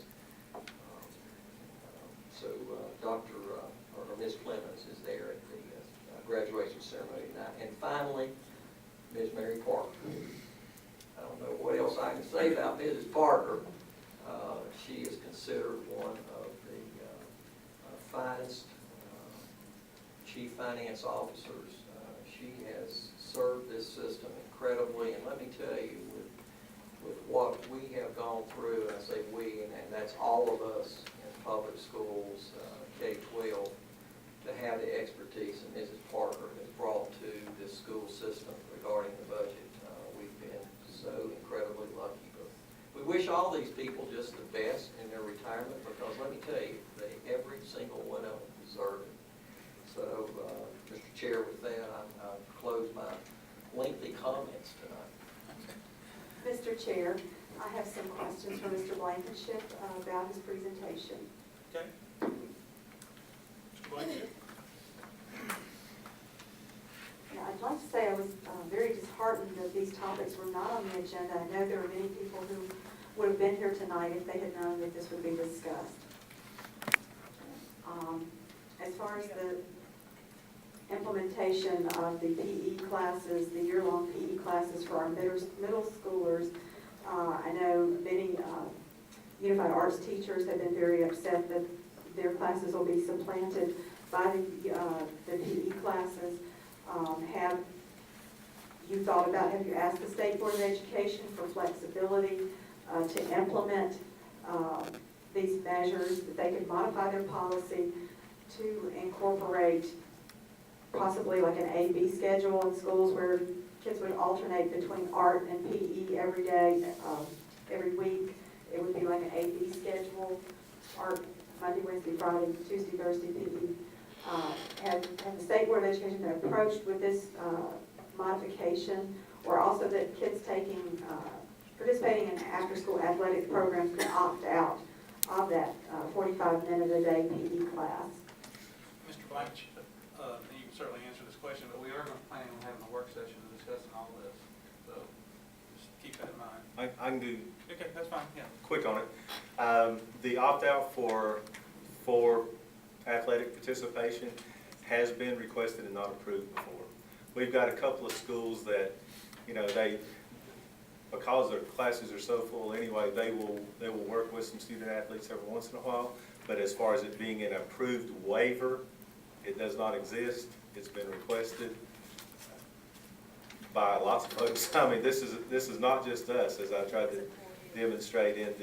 So Dr. or Ms. Clemens is there at the graduation ceremony tonight. And finally, Ms. Mary Parker. I don't know what else I can say about Mrs. Parker. She is considered one of finest chief finance officers. She has served this system incredibly, and let me tell you, with what we have gone through, and I say we, and that's all of us in public schools, K-12, to have the expertise that Mrs. Parker has brought to this school system regarding the budget. We've been so incredibly lucky. But we wish all these people just the best in their retirement, because let me tell you, every single one of them deserve it. So, Mr. Chair, with that, I close my lengthy comments tonight. Mr. Chair, I have some questions for Mr. Blankenship about his presentation. Okay. Mr. Blankenship? Yeah, I'd like to say I was very disheartened that these topics were not on the agenda. I know there are many people who would have been here tonight if they had known that this would be discussed. As far as the implementation of the PE classes, the year-long PE classes for our middle schoolers, I know many Unified Arts teachers have been very upset that their classes will be supplanted by the PE classes. Have you asked the State Board of Education for flexibility to implement these measures, that they could modify their policy to incorporate possibly like an A-B schedule in schools where kids would alternate between art and PE every day, every week. It would be like an A-B schedule, art Monday, Wednesday, Friday, Tuesday, Thursday, PE. Have the State Board of Education been approached with this modification, or also that kids participating in after-school athletic programs can opt out of that 45-minute-a-day PE class? Mr. Blankenship, you can certainly answer this question, but we are going to plan on having a work session discussing all of this. So just keep that in mind. I can do Okay, that's fine, yeah. quick on it. The opt-out for athletic participation has been requested and not approved before. We've got a couple of schools that, because their classes are so full anyway, they will work with some student athletes every once in a while. But as far as it being an approved waiver, it does not exist. It's been requested by lots of folks. I mean, this is not just us, as I tried to demonstrate in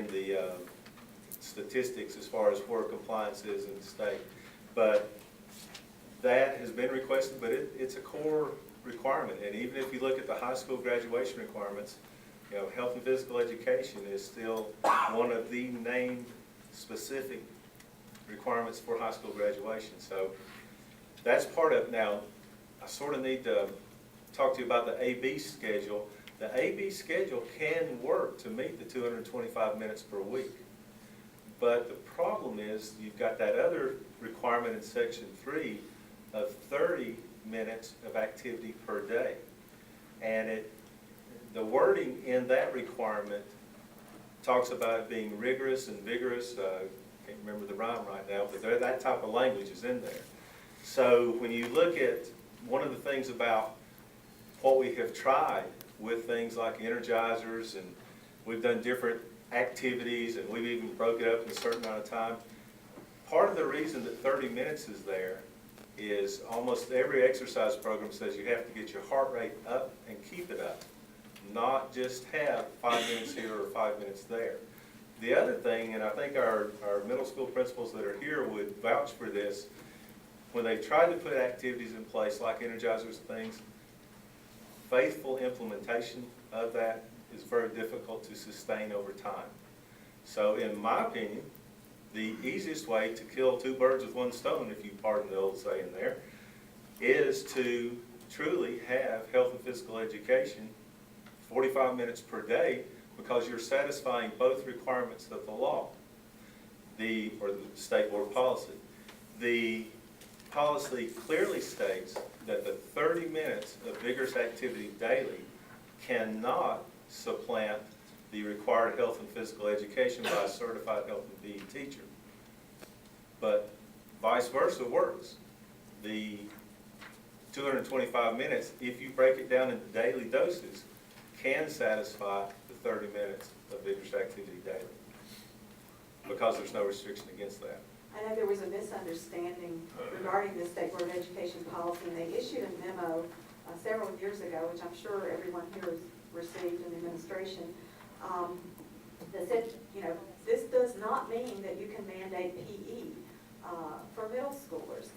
the statistics as far as where compliance is in the state. But that has been requested, but it's a core requirement. And even if you look at the high school graduation requirements, health and physical education is still one of the named specific requirements for high school graduation. So that's part of it. Now, I sort of need to talk to you about the AB schedule. The AB schedule can work to meet the 225 minutes per week. But the problem is you've got that other requirement in Section 3 of 30 minutes of activity per day. And the wording in that requirement talks about it being rigorous and vigorous. Can't remember the rhyme right now, but that type of language is in there. So when you look at one of the things about what we have tried with things like energizers, and we've done different activities, and we've even broke it up in a certain amount of time. Part of the reason that 30 minutes is there is almost every exercise program says you have to get your heart rate up and keep it up, not just have 5 minutes here or 5 minutes there. The other thing, and I think our middle school principals that are here would vouch for this, when they tried to put activities in place like energizers and things, faithful implementation of that is very difficult to sustain over time. So in my opinion, the easiest way to kill two birds with one stone, if you pardon the old saying there, is to truly have health and physical education 45 minutes per day, because you're satisfying both requirements of the law, or the state board policy. The policy clearly states that the 30 minutes of vigorous activity daily cannot supplant the required health and physical education by a certified health and PE teacher. But vice versa works. The 225 minutes, if you break it down into daily doses, can satisfy the 30 minutes of vigorous activity daily, because there's no restriction against that. I know there was a misunderstanding regarding the State Board of Education policy, and they issued a memo several years ago, which I'm sure everyone here has received in administration, that said, this does not mean that you can mandate PE for middle schoolers.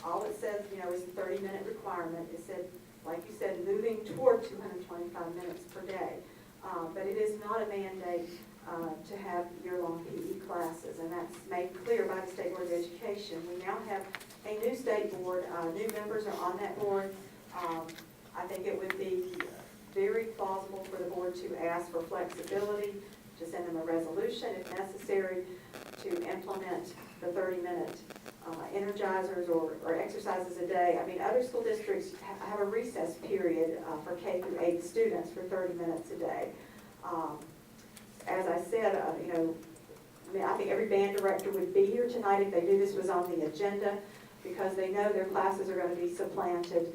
All it says, is a 30-minute requirement. It said, like you said, moving toward 225 minutes per day. But it is not a mandate to have year-long PE classes, and that's made clear by the State Board of Education. We now have a new state board. New members are on that board. I think it would be very plausible for the board to ask for flexibility, to send them a resolution if necessary, to implement the 30-minute energizers or exercises a day. I mean, other school districts have a recess period for K through 8 students for 30 minutes a day. As I said, I think every band director would be here tonight if they knew this was on the agenda, because they know their classes are going to be supplanted.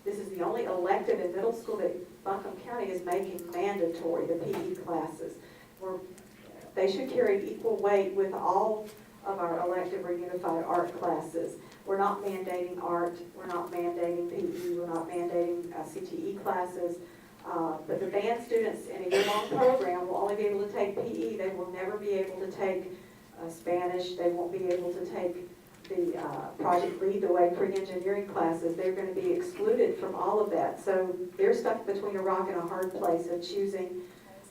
This is the only elective in middle school that Buncombe County is making mandatory, the PE classes. They should carry equal weight with all of our elective or unified art classes. We're not mandating art, we're not mandating PE, we're not mandating CTE classes. But the band students in a year-long program will only be able to take PE. They will never be able to take Spanish. They won't be able to take the Project Lead the Way pre-engineering classes. They're going to be excluded from all of that. So they're stuck between a rock and a hard place of choosing,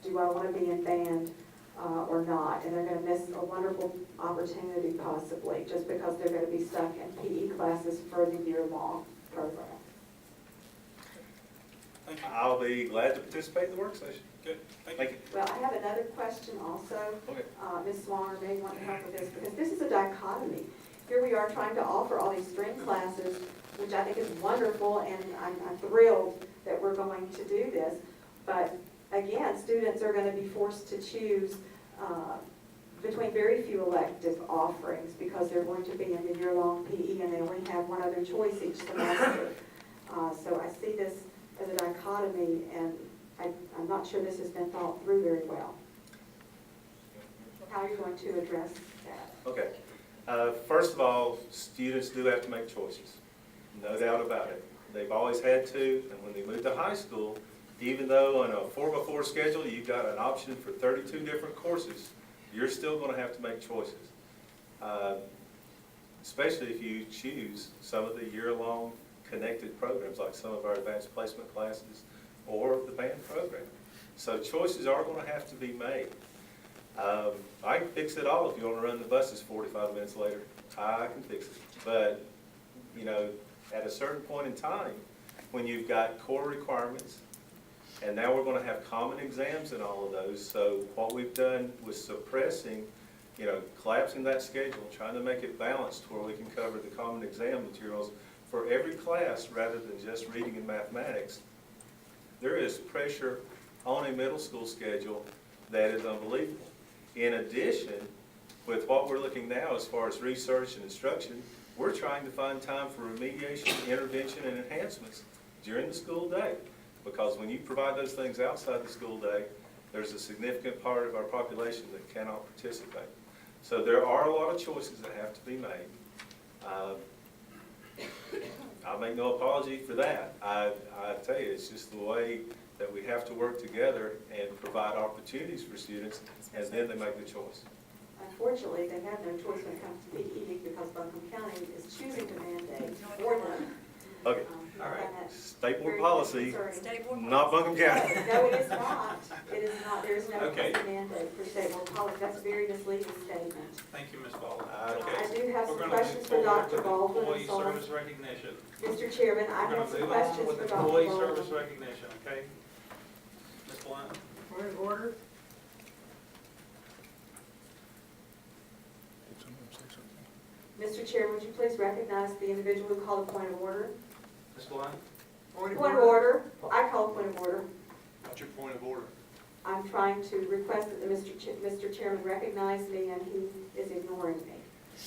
do I want to be in band or not? And they're going to miss a wonderful opportunity possibly just because they're going to be stuck in PE classes for the year-long program. I'll be glad to participate in the work session. Good. Thank you. Well, I have another question also. Okay. Ms. Swanger may want to help with this, because this is a dichotomy. Here we are trying to offer all these string classes, which I think is wonderful, and I'm thrilled that we're going to do this. But again, students are going to be forced to choose between very few elective offerings, because they're going to be in the year-long PE, and they only have one other choice each semester. So I see this as a dichotomy, and I'm not sure this has been thought through very well. How are you going to address that? Okay. First of all, students do have to make choices. No doubt about it. They've always had to, and when they move to high school, even though on a 4x4 schedule you've got an option for 32 different courses, you're still going to have to make choices. Especially if you choose some of the year-long connected programs like some of our advanced placement classes or the band program. So choices are going to have to be made. I can fix it all if you want to run the buses 45 minutes later. I can fix it. But, at a certain point in time, when you've got core requirements, and now we're going to have common exams in all of those, so what we've done was suppressing, collapsing that schedule, trying to make it balanced where we can cover the common exam materials for every class rather than just reading and mathematics. There is pressure on a middle school schedule that is unbelievable. In addition, with what we're looking now as far as research and instruction, we're trying to find time for remediation, intervention, and enhancements during the school day. Because when you provide those things outside the school day, there's a significant part of our population that cannot participate. So there are a lot of choices that have to be made. I'll make no apology for that. I tell you, it's just the way that we have to work together and provide opportunities for students, and then they make the choice. Unfortunately, they have no choice when it comes to PE because Buncombe County is choosing to mandate for them. Okay. All right. State board policy, not Buncombe County. No, it is not. It is not. There is no Okay. mandate for state board policy. That's a very misleading statement. Thank you, Ms. Baldwin. I do have We're some gonna questions move for forward Dr. with Baldwin. employee I'm sorry. service recognition. Mr. Chairman, I We're have some gonna move questions on for with Dr. employee Baldwin. service recognition, okay? Ms. Blunt? Point of order. Mr. Chair, would you please recognize the individual who called a point of order? Ms. Blunt? Point Point of order. I call a point of order. What's your point of order? I'm trying to request that the Mr. Chairman recognize me, and he is ignoring me.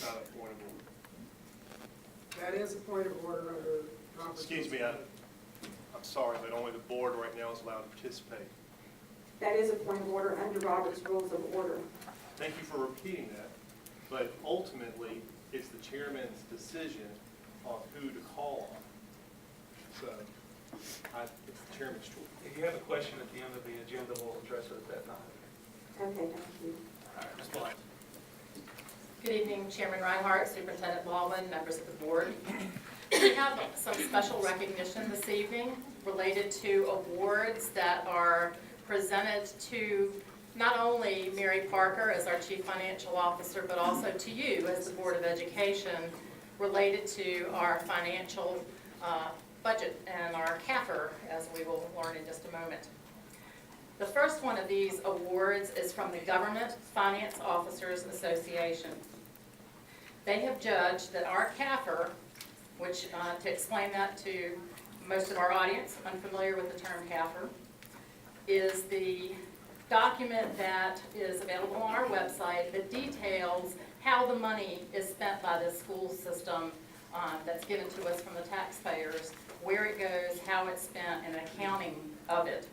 Not a point of order. That is a point of order under Robert's. Excuse me, I'm sorry, but only the board right now is allowed to participate. That is a point of order under Robert's Rules of Order. Thank you for repeating that, but ultimately, it's the chairman's decision on who to call on. So, it's the chairman's choice. If you have a question at the end of the agenda, we'll address it at that time. Okay, thank you. All right, Ms. Blunt. Good evening, Chairman Reinhardt, Superintendent Baldwin, members of the board. We have some special recognition this evening related to awards that are presented to not only Mary Parker as our Chief Financial Officer, but also to you as the Board of Education related to our financial budget and our CAFR, as we will learn in just a moment. The first one of these awards is from the Government Finance Officers Association. They have judged that our CAFR, which, to explain that to most of our audience unfamiliar with the term CAFR, is the document that is available on our website that details how the money is spent by the school system that's given to us from the taxpayers, where it goes, how it's spent, and an accounting of it.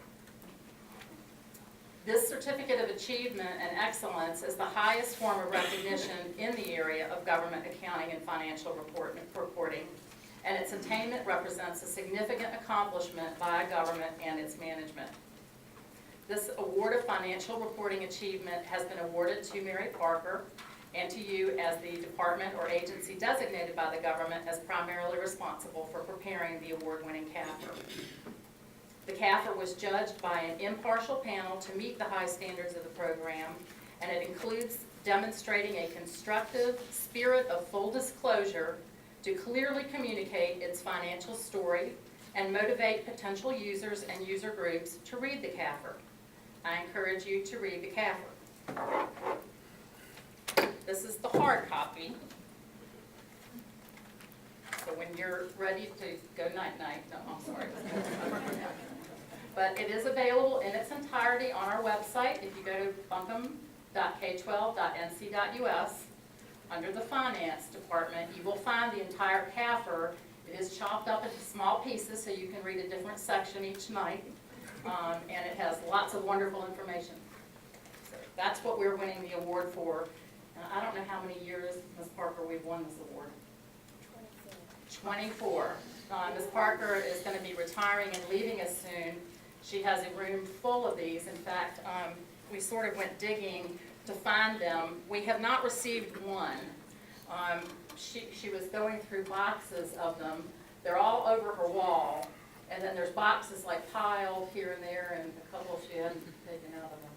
This Certificate of Achievement and Excellence is the highest form of recognition in the area of government accounting and financial reporting, and its attainment represents a significant accomplishment by a government and its management. This award of financial reporting achievement has been awarded to Mary Parker and to you as the department or agency designated by the government as primarily responsible for preparing the award-winning CAFR. The CAFR was judged by an impartial panel to meet the high standards of the program, and it includes demonstrating a constructive spirit of full disclosure to clearly communicate its financial story and motivate potential users and user groups to read the CAFR. I encourage you to read the CAFR. This is the hard copy. So when you're ready to go night-night, no, I'm sorry. But it is available in its entirety on our website. If you go to buncombe.k12.nc.us, under the Finance Department, you will find the entire CAFR. It is chopped up into small pieces so you can read a different section each night, and it has lots of wonderful information. So that's what we're winning the award for. And I don't know how many years, Ms. Parker, we've won this award. 24. Ms. Parker is going to be retiring and leaving us soon. She has a room full of these. In fact, we sort of went digging to find them. We have not received one. She was going through boxes of them. They're all over her wall. And then there's boxes like piled here and there, and a couple she hadn't taken out of the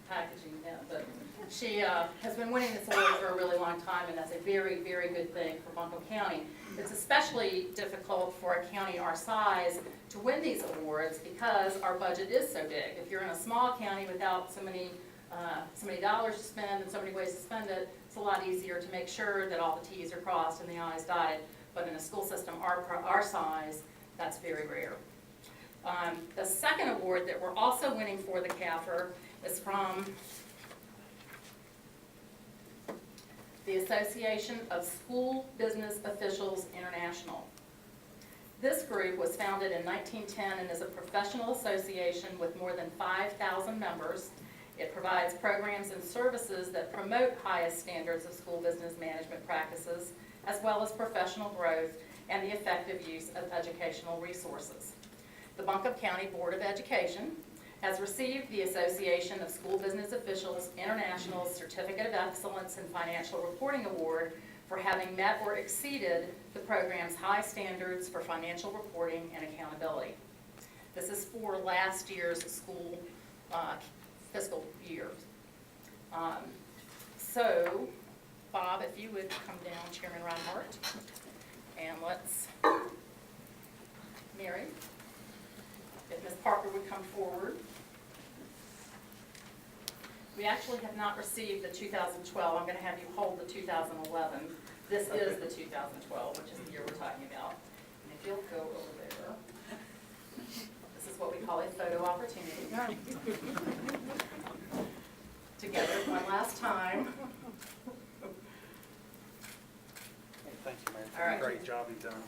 packaging yet. But she has been winning this award for a really long time, and that's a very, very good thing for Buncombe County. It's especially difficult for a county our size to win these awards because our budget is so big. If you're in a small county without so many dollars to spend and so many ways to spend it, it's a lot easier to make sure that all the T's are crossed and the I's dotted. But in a school system our size, that's very rare. The second award that we're also winning for the CAFR is from the Association of School Business Officials International. This group was founded in 1910 and is a professional association with more than 5,000 members. It provides programs and services that promote highest standards of school business management practices, as well as professional growth and the effective use of educational resources. The Buncombe County Board of Education has received the Association of School Business Officials International Certificate of Excellence in Financial Reporting Award for having met or exceeded the program's high standards for financial reporting and accountability. This is for last year's school fiscal year. So, Bob, if you would come down, Chairman Reinhardt, and let's, Mary, if Ms. Parker would come forward. We actually have not received the 2012. I'm going to have you hold the 2011. This is the 2012, which is the year we're talking about. And if you'll go over there, this is what we call a photo opportunity. Together one last time. Thank you, Mary. All right. Great job you've done.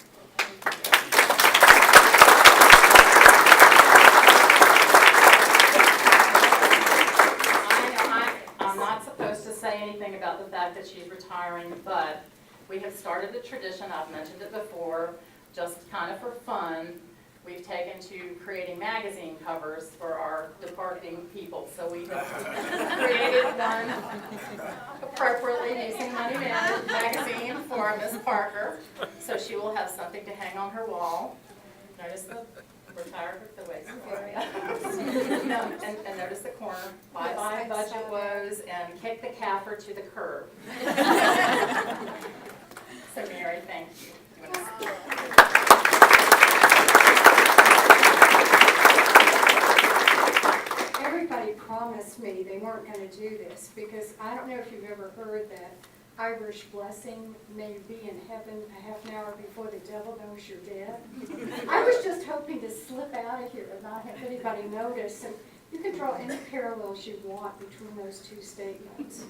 I'm not supposed to say anything about the fact that she's retiring, but we have started a tradition, I've mentioned it before, just kind of for fun. We've taken to creating magazine covers for our departing people. So we have created one appropriately using Money Man magazine for Miss Parker. So she will have something to hang on her wall. Notice the retired with the waist area. And notice the corner. Bye-bye budget woes and kick the Caffer to the curb. So Mary, thank you. You wanna- Everybody promised me they weren't going to do this, because I don't know if you've ever heard that Irish blessing may be in heaven a half an hour before the devil knows you're dead. I was just hoping to slip out of here and not have anybody notice, and you can draw any parallels you want between those two statements.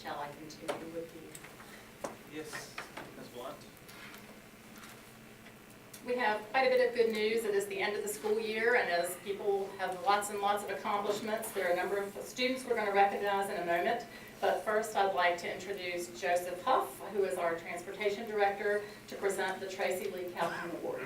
Shall I continue with the? Yes, Ms. Blunt? We have quite a bit of good news. It is the end of the school year, and as people have lots and lots of accomplishments, there are a number of students we're going to recognize in a moment. But first, I'd like to introduce Joseph Huff, who is our Transportation Director, to present the Tracy Lee Calhoun Award.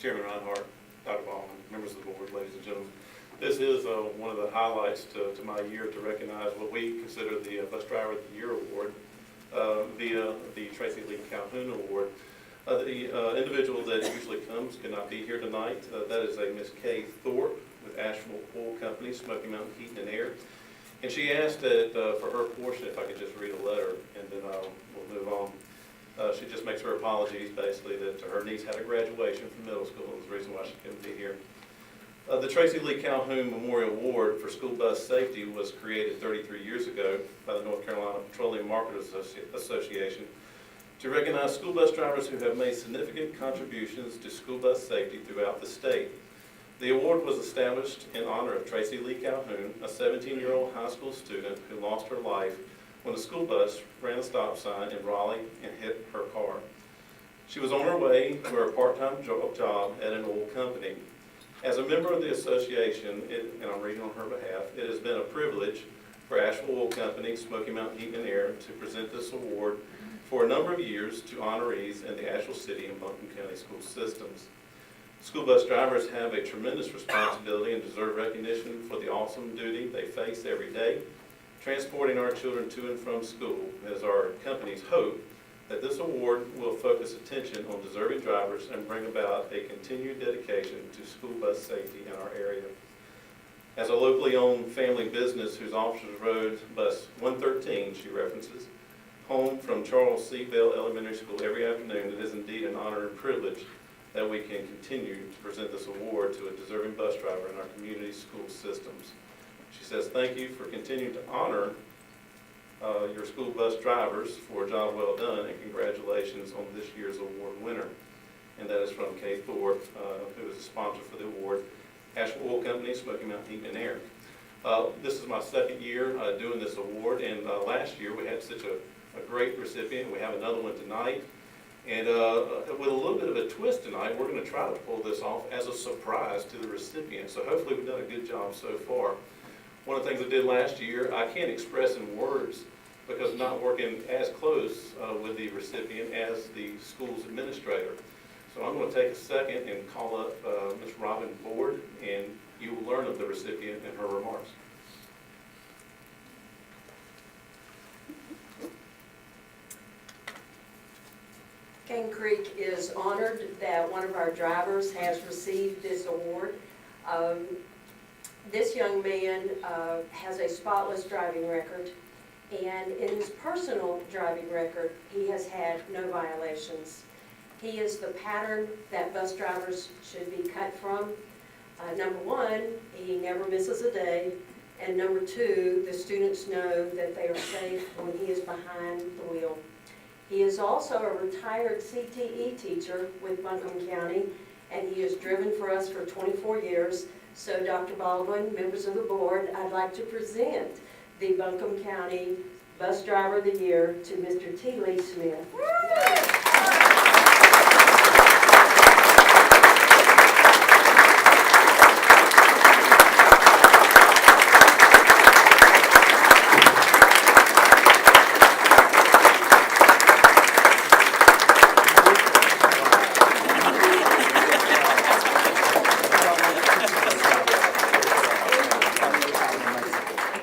Chairman Reinhardt, Dr. Baldwin, members of the board, ladies and gentlemen. This is one of the highlights to my year to recognize what we consider the Bus Driver of the Year Award via the Tracy Lee Calhoun Award. The individual that usually comes could not be here tonight. That is a Miss Kay Thorpe with Asheville Oil Company, Smoky Mountain Heating and Air. And she asked that for her portion, if I could just read a letter, and then we'll move on. She just makes her apologies, basically, that her niece had a graduation from middle school, and was the reason why she couldn't be here. The Tracy Lee Calhoun Memorial Award for School Bus Safety was created 33 years ago by the North Carolina Petroleum Marketers Association to recognize school bus drivers who have made significant contributions to school bus safety throughout the state. The award was established in honor of Tracy Lee Calhoun, a 17-year-old high school student who lost her life when a school bus ran a stop sign in Raleigh and hit her car. She was on her way to her part-time job at an oil company. As a member of the association, and I'm reading on her behalf, it has been a privilege for Asheville Oil Company, Smoky Mountain Heating and Air to present this award for a number of years to honorees in the Asheville City and Buncombe County school systems. School bus drivers have a tremendous responsibility and deserve recognition for the awesome duty they face every day, transporting our children to and from school. It is our company's hope that this award will focus attention on deserving drivers and bring about a continued dedication to school bus safety in our area. As a locally owned family business whose Officers Road Bus 113, she references, home from Charles C. Bell Elementary School every afternoon, it is indeed an honor and privilege that we can continue to present this award to a deserving bus driver in our community school systems. She says, thank you for continuing to honor your school bus drivers for a job well done, and congratulations on this year's award winner. And that is from Kay Thorpe, who is a sponsor for the award, Asheville Oil Company, Smoky Mountain Heating and Air. This is my second year doing this award, and last year we had such a great recipient. We have another one tonight. And with a little bit of a twist tonight, we're going to try to pull this off as a surprise to the recipient. So hopefully we've done a good job so far. One of the things I did last year, I can't express in words because I'm not working as close with the recipient as the school's administrator. So I'm going to take a second and call up Ms. Robin Ford, and you will learn of the recipient in her remarks. Cane Creek is honored that one of our drivers has received this award. This young man has a spotless driving record, and in his personal driving record, he has had no violations. He is the pattern that bus drivers should be cut from. Number one, he never misses a day, and number two, the students know that they are safe when he is behind the wheel. He is also a retired CTE teacher with Buncombe County, and he has driven for us for 24 years. So Dr. Baldwin, members of the board, I'd like to present the Buncombe County Bus Driver of the Year to Mr. T. Lee Smith.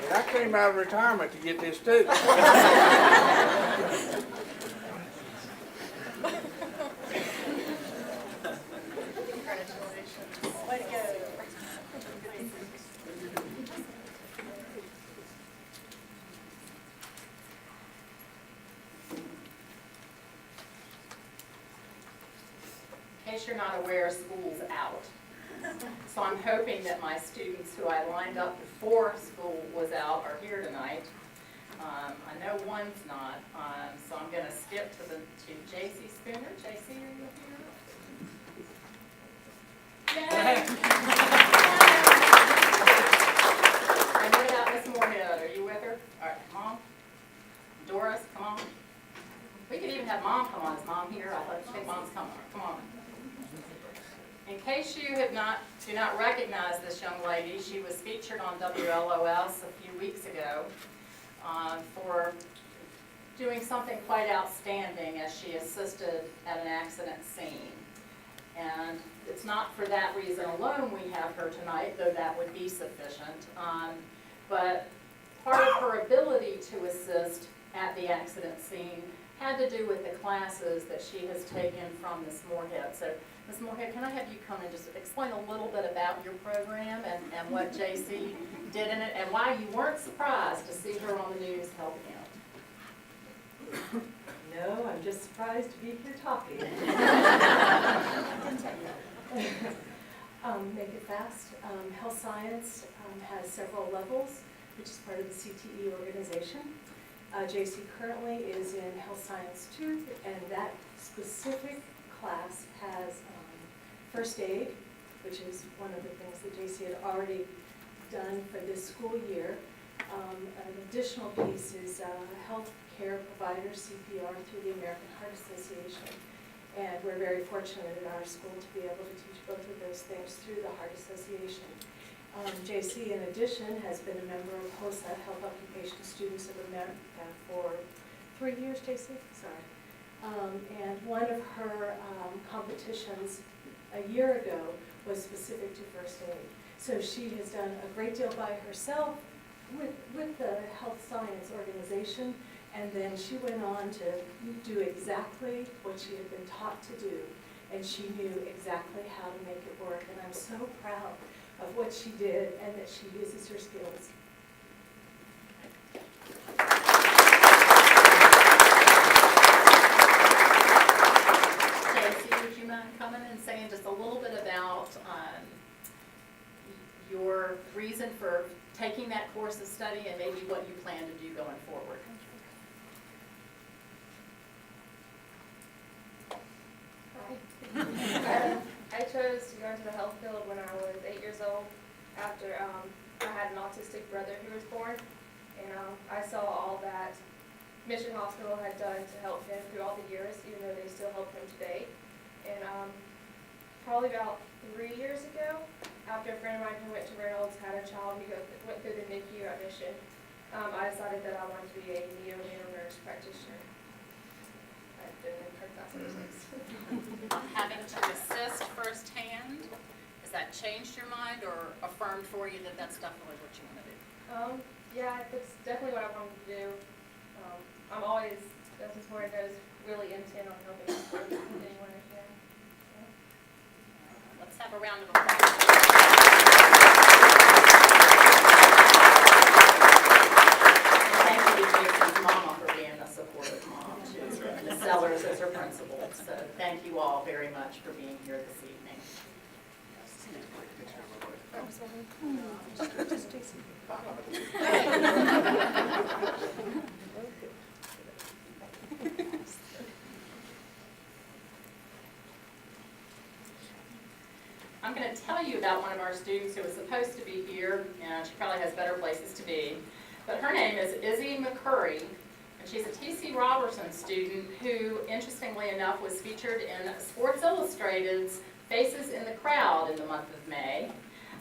I came out of retirement to get this too. Way to go. In case you're not aware, school's out. So I'm hoping that my students who I lined up before school was out are here tonight. I know one's not, so I'm going to skip to J.C. Spooner. J.C., are you here? Yay! And what about Miss Moorhead? Are you with her? All right, Mom? Doris, come on. We could even have Mom come on. Is Mom here? I think Mom's coming. Come on. In case you do not recognize this young lady, she was featured on WLOS a few weeks ago for doing something quite outstanding as she assisted at an accident scene. And it's not for that reason alone we have her tonight, though that would be sufficient. But part of her ability to assist at the accident scene had to do with the classes that she has taken from Ms. Moorhead. So, Ms. Moorhead, can I have you come and just explain a little bit about your program and what JC did in it, and why you weren't surprised to see her on the news helping out? No, I'm just surprised to be here talking. Make it fast. Health science has several levels, which is part of the CTE organization. JC currently is in Health Science 2, and that specific class has first aid, which is one of the things that JC had already done for this school year. An additional piece is health care provider, CPR, through the American Heart Association. And we're very fortunate in our school to be able to teach both of those things through the Heart Association. JC, in addition, has been a member of HOSA, Health Occupation Students of America, for 3 years, JC? Sorry. And one of her competitions a year ago was specific to first aid. So she has done a great deal by herself with the health science organization, and then she went on to do exactly what she had been taught to do, and she knew exactly how to make it work. And I'm so proud of what she did and that she uses her skills. JC, would you mind coming and saying just a little bit about your reason for taking that course of study and maybe what you plan to do going forward? I chose to go into the health field when I was 8 years old after I had an autistic brother who was born, and I saw all that Mission Hospital had done to help him through all the years, even though they still help him today. And probably about 3 years ago, after a friend of mine who went to Reynolds had a child who went through the NICU at Mission, I decided that I wanted to be a neonatal nurse practitioner. I've been in her class ever since. Having to assist firsthand, has that changed your mind or affirmed for you that that's definitely what you want to do? Yeah, it's definitely what I wanted to do. I'm always, as Ms. Moore knows, really intent on helping anyone I can. Let's have a round of applause. Thank you to Jason's mama for being a supportive mom, too. Ms. Sellers is her principal. So thank you all very much for being here this evening. our students who was supposed to be here, and she probably has better places to be. But her name is Izzy McCurry, and she's a T.C. Robertson student who, interestingly enough, was featured in Sports Illustrated's Faces in the Crowd in the month of May.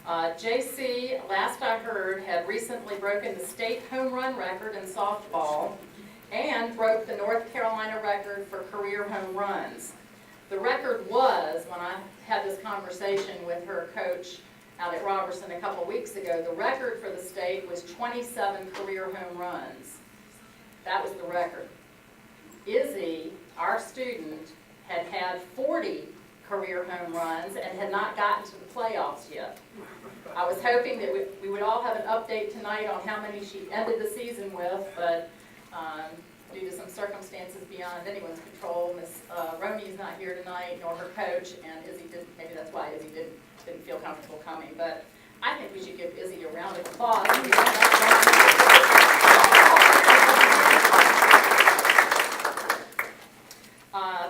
JC, last I heard, had recently broken the state home run record in softball and broke the North Carolina record for career home runs. The record was, when I had this conversation with her coach out at Robertson a couple weeks ago, the record for the state was 27 career home runs. That was the record. Izzy, our student, had had 40 career home runs and had not gotten to the playoffs yet. I was hoping that we would all have an update tonight on how many she ended the season with, but due to some circumstances beyond anyone's control, Miss Roney is not here tonight, nor her coach, and Izzy didn't, maybe that's why Izzy didn't feel comfortable coming, but I think we should give Izzy a round of applause.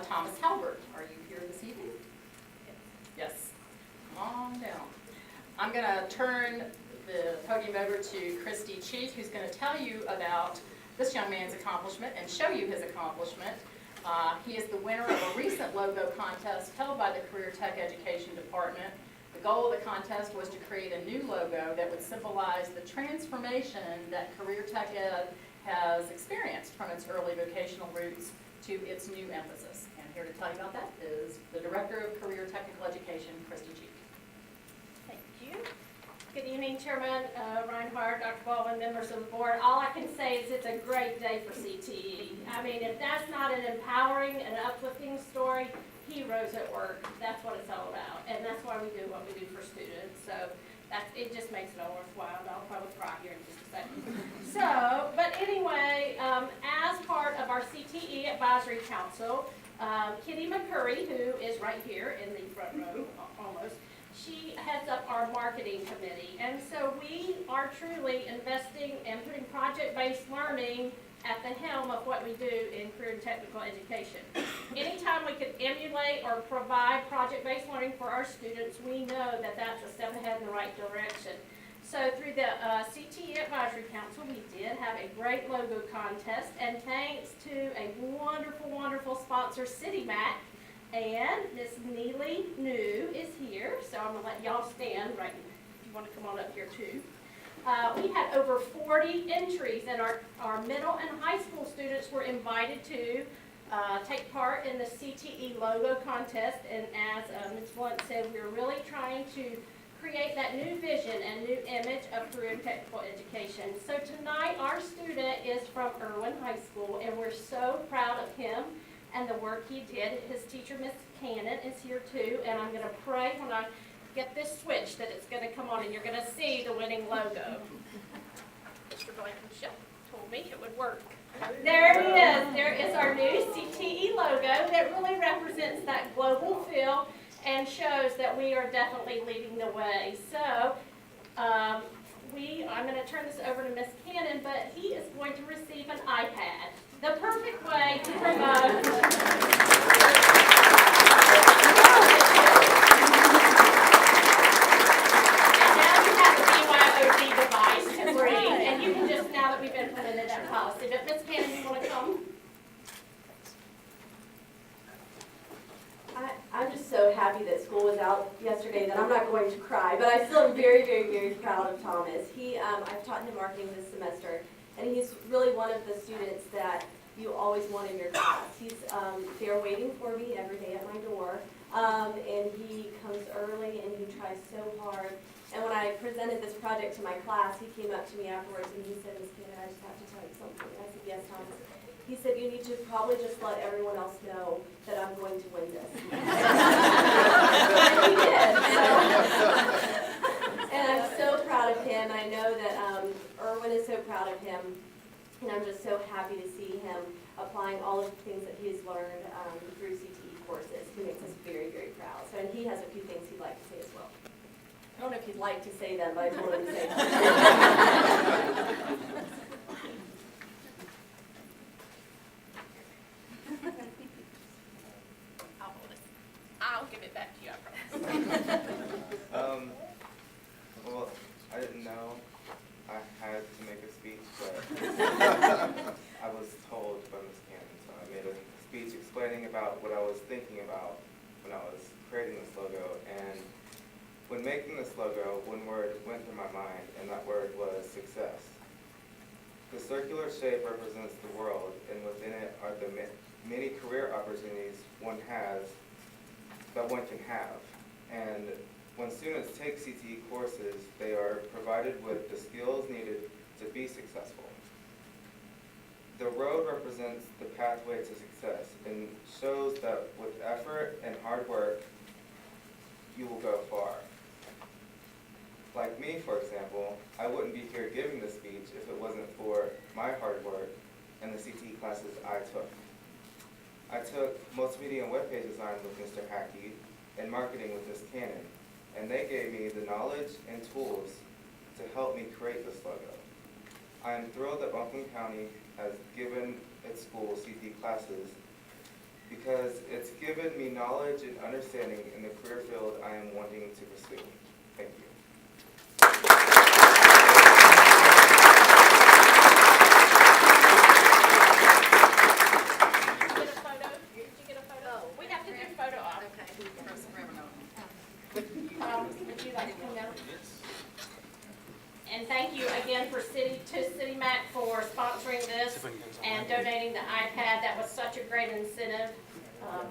Thomas Halbert, are you here this evening? Yes. Come on down. I'm going to turn the podium over to Christy Cheek, who's going to tell you about this young man's accomplishment and show you his accomplishment. He is the winner of a recent logo contest held by the Career Tech Education Department. The goal of the contest was to create a new logo that would symbolize the transformation that Career Tech Ed has experienced from its early vocational roots to its new emphasis. And here to tell you about that is the Director of Career Technical Education, Christy Cheek. Thank you. Good evening, Chairman Reinhardt, Dr. Baldwin, members of the board. All I can say is it's a great day for CTE. I mean, if that's not an empowering and uplifting story, heroes at work, that's what it's all about. And that's why we do what we do for students. So it just makes it all worthwhile. And I'll probably cry here in just a second. So, but anyway, as part of our CTE Advisory Council, Kitty McCurry, who is right here in the front row almost, she heads up our marketing committee. And so we are truly investing and putting project-based learning at the helm of what we do in career and technical education. Anytime we can emulate or provide project-based learning for our students, we know that that's a step ahead in the right direction. So through the CTE Advisory Council, we did have a great logo contest, and thanks to a wonderful, wonderful sponsor, CityMac, and Miss Neely New is here, so I'm going to let y'all stand right now. If you want to come on up here too. We had over 40 entries, and our middle and high school students were invited to take part in the CTE logo contest. And as Ms. Blunt said, we're really trying to create that new vision and new image of career and technical education. So tonight, our student is from Irwin High School, and we're so proud of him and the work he did. His teacher, Miss Cannon, is here too, and I'm going to pray when I get this switch that it's going to come on and you're going to see the winning logo. Mr. Blankenship told me it would work. There he is. There is our new CTE logo that really represents that global feel and shows that we are definitely leading the way. So I'm going to turn this over to Miss Cannon, but he is going to receive an iPad. The perfect way to promote. And now you have the BYOD device to bring, and you can just, now that we've implemented that policy. But Ms. Cannon, you want to come? I'm just so happy that school was out yesterday that I'm not going to cry, but I still am very, very, very proud of Thomas. I've taught him marketing this semester, and he's really one of the students that you always want in your class. He's there waiting for me every day at my door, and he comes early and he tries so hard. And when I presented this project to my class, he came up to me afterwards and he said, "Ms. Cannon, I just have to tell you something." And I said, "Yes, Thomas." He said, "You need to probably just let everyone else know that I'm going to win this." And he did. And I'm so proud of him. I know that Irwin is so proud of him. And I'm just so happy to see him applying all of the things that he's learned through CTE courses. He makes us very, very proud. So, and he has a few things he'd like to say as well. I don't know if he'd like to say them, but I told him to say them. I'll give it back to you, I promise. I had to make a speech, but I was told by Ms. Cannon, so I made a speech explaining about what I was thinking about when I was creating this logo. And when making this logo, one word went through my mind, and that word was success. The circular shape represents the world, and within it are the many career opportunities one has, that one can have. And when students take CTE courses, they are provided with the skills needed to be successful. The road represents the pathway to success and shows that with effort and hard work, you will go far. Like me, for example, I wouldn't be here giving this speech if it wasn't for my hard work and the CTE classes I took. I took multimedia and web page design with Mr. Hackey and marketing with Ms. Cannon, and they gave me the knowledge and tools to help me create this logo. I am thrilled that Baldwin County has given its school CTE classes because it's given me knowledge and understanding in the career field I am wanting to pursue. Thank you. Would you like to come down? And thank you again to City Mac for sponsoring this and donating the iPad. That was such a great incentive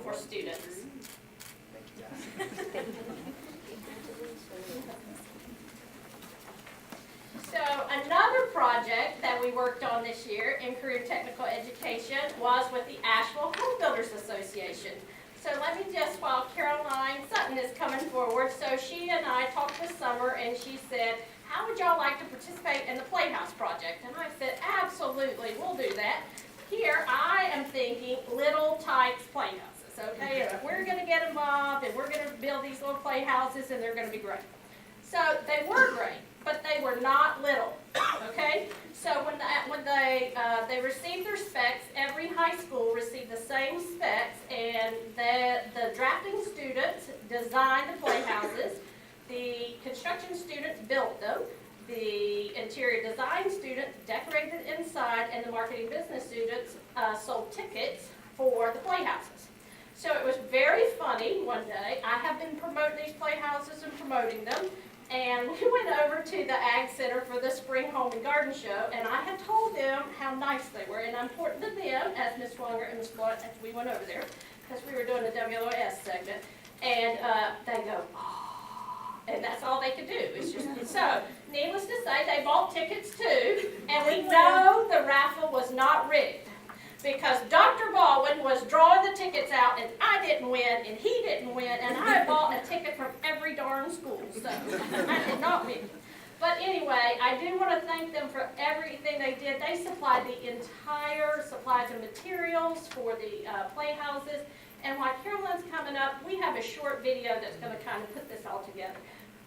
for students. So another project that we worked on this year in career technical education was with the Asheville Home Builders Association. So let me just, while Caroline Sutton is coming forward, so she and I talked this summer and she said, how would y'all like to participate in the Playhouse project? And I said, absolutely, we'll do that. Here I am thinking Little Tykes Playhouses, okay? And we're gonna get involved and we're gonna build these little playhouses and they're gonna be great. So they were great, but they were not little, okay? So when they received their specs, every high school received the same specs, and the drafting students designed the playhouses, the construction students built them, the interior design students decorated inside, and the marketing business students sold tickets for the playhouses. So it was very funny one day. I have been promoting these playhouses and promoting them. And we went over to the Ag Center for the Spring Home and Garden Show, and I had told them how nice they were and important to them, as Ms. Swanger and Ms. Blunt, as we went over there, because we were doing the WOS segment, and they go, oh, and that's all they could do. It's just, so, needless to say, they bought tickets too, and we know the raffle was not rigged, because Dr. Baldwin was drawing the tickets out, and I didn't win, and he didn't win, and I bought a ticket from every darn school, so I did not win. But anyway, I do want to thank them for everything they did. They supplied the entire supplies and materials for the playhouses, and while Caroline's coming up, we have a short video that's going to kind of put this all together.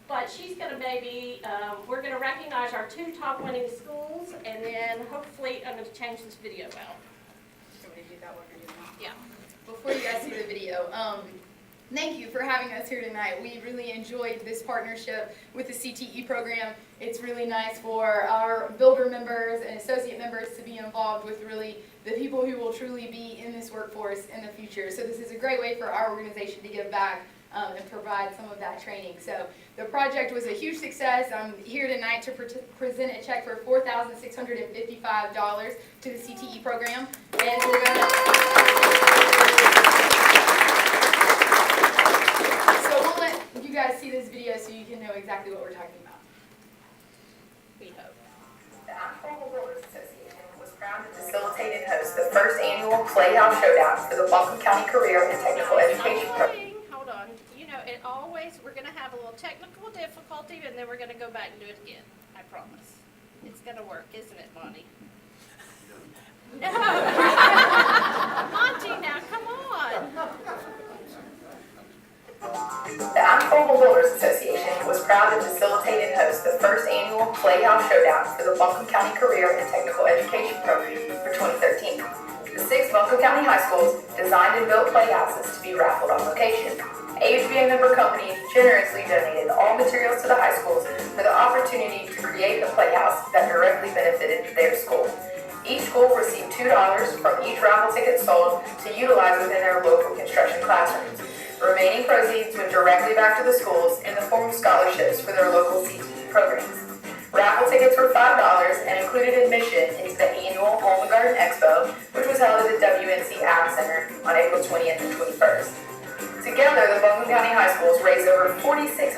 But she's going to maybe, we're going to recognize our 2 top winning schools, and then hopefully I'm going to change this video out. Yeah. Before you guys see the video, thank you for having us here tonight. We really enjoyed this partnership with the CTE program. It's really nice for our builder members and associate members to be involved with really the people who will truly be in this workforce in the future. So this is a great way for our organization to give back and provide some of that training. So the project was a huge success. I'm here tonight to present a check for $4,655 to the CTE program. And we're gonna, so we'll let you guys see this video so you can know exactly what we're talking about. We hope. The Asheville Builders Association was proud to facilitate and host the first annual Playhouse Showdown for the Baldwin County Career and Technical Education Program. Hold on. You know, it always, we're going to have a little technical difficulty, and then we're going to go back and do it again. I promise. It's going to work, isn't it, Monty? No. Monty, now, come on. The Asheville Builders Association was proud to facilitate and host the first annual Playhouse Showdown for the Baldwin County Career and Technical Education Program for 2013. The 6 Baldwin County high schools designed and built playhouses to be raffled on location. AHBA member companies generously donated all materials to the high schools for the opportunity to create a playhouse that directly benefited their school. Each school received $2 from each raffle ticket sold to utilize within their local construction classrooms. The remaining proceeds went directly back to the schools in the form of scholarships for their local CTE programs. Raffle tickets were $5 and included admission into the annual Home and Garden Expo, which was held at the WNC Ag Center on April 20th and 21st. Together, the Buncombe County High Schools raised over $4,600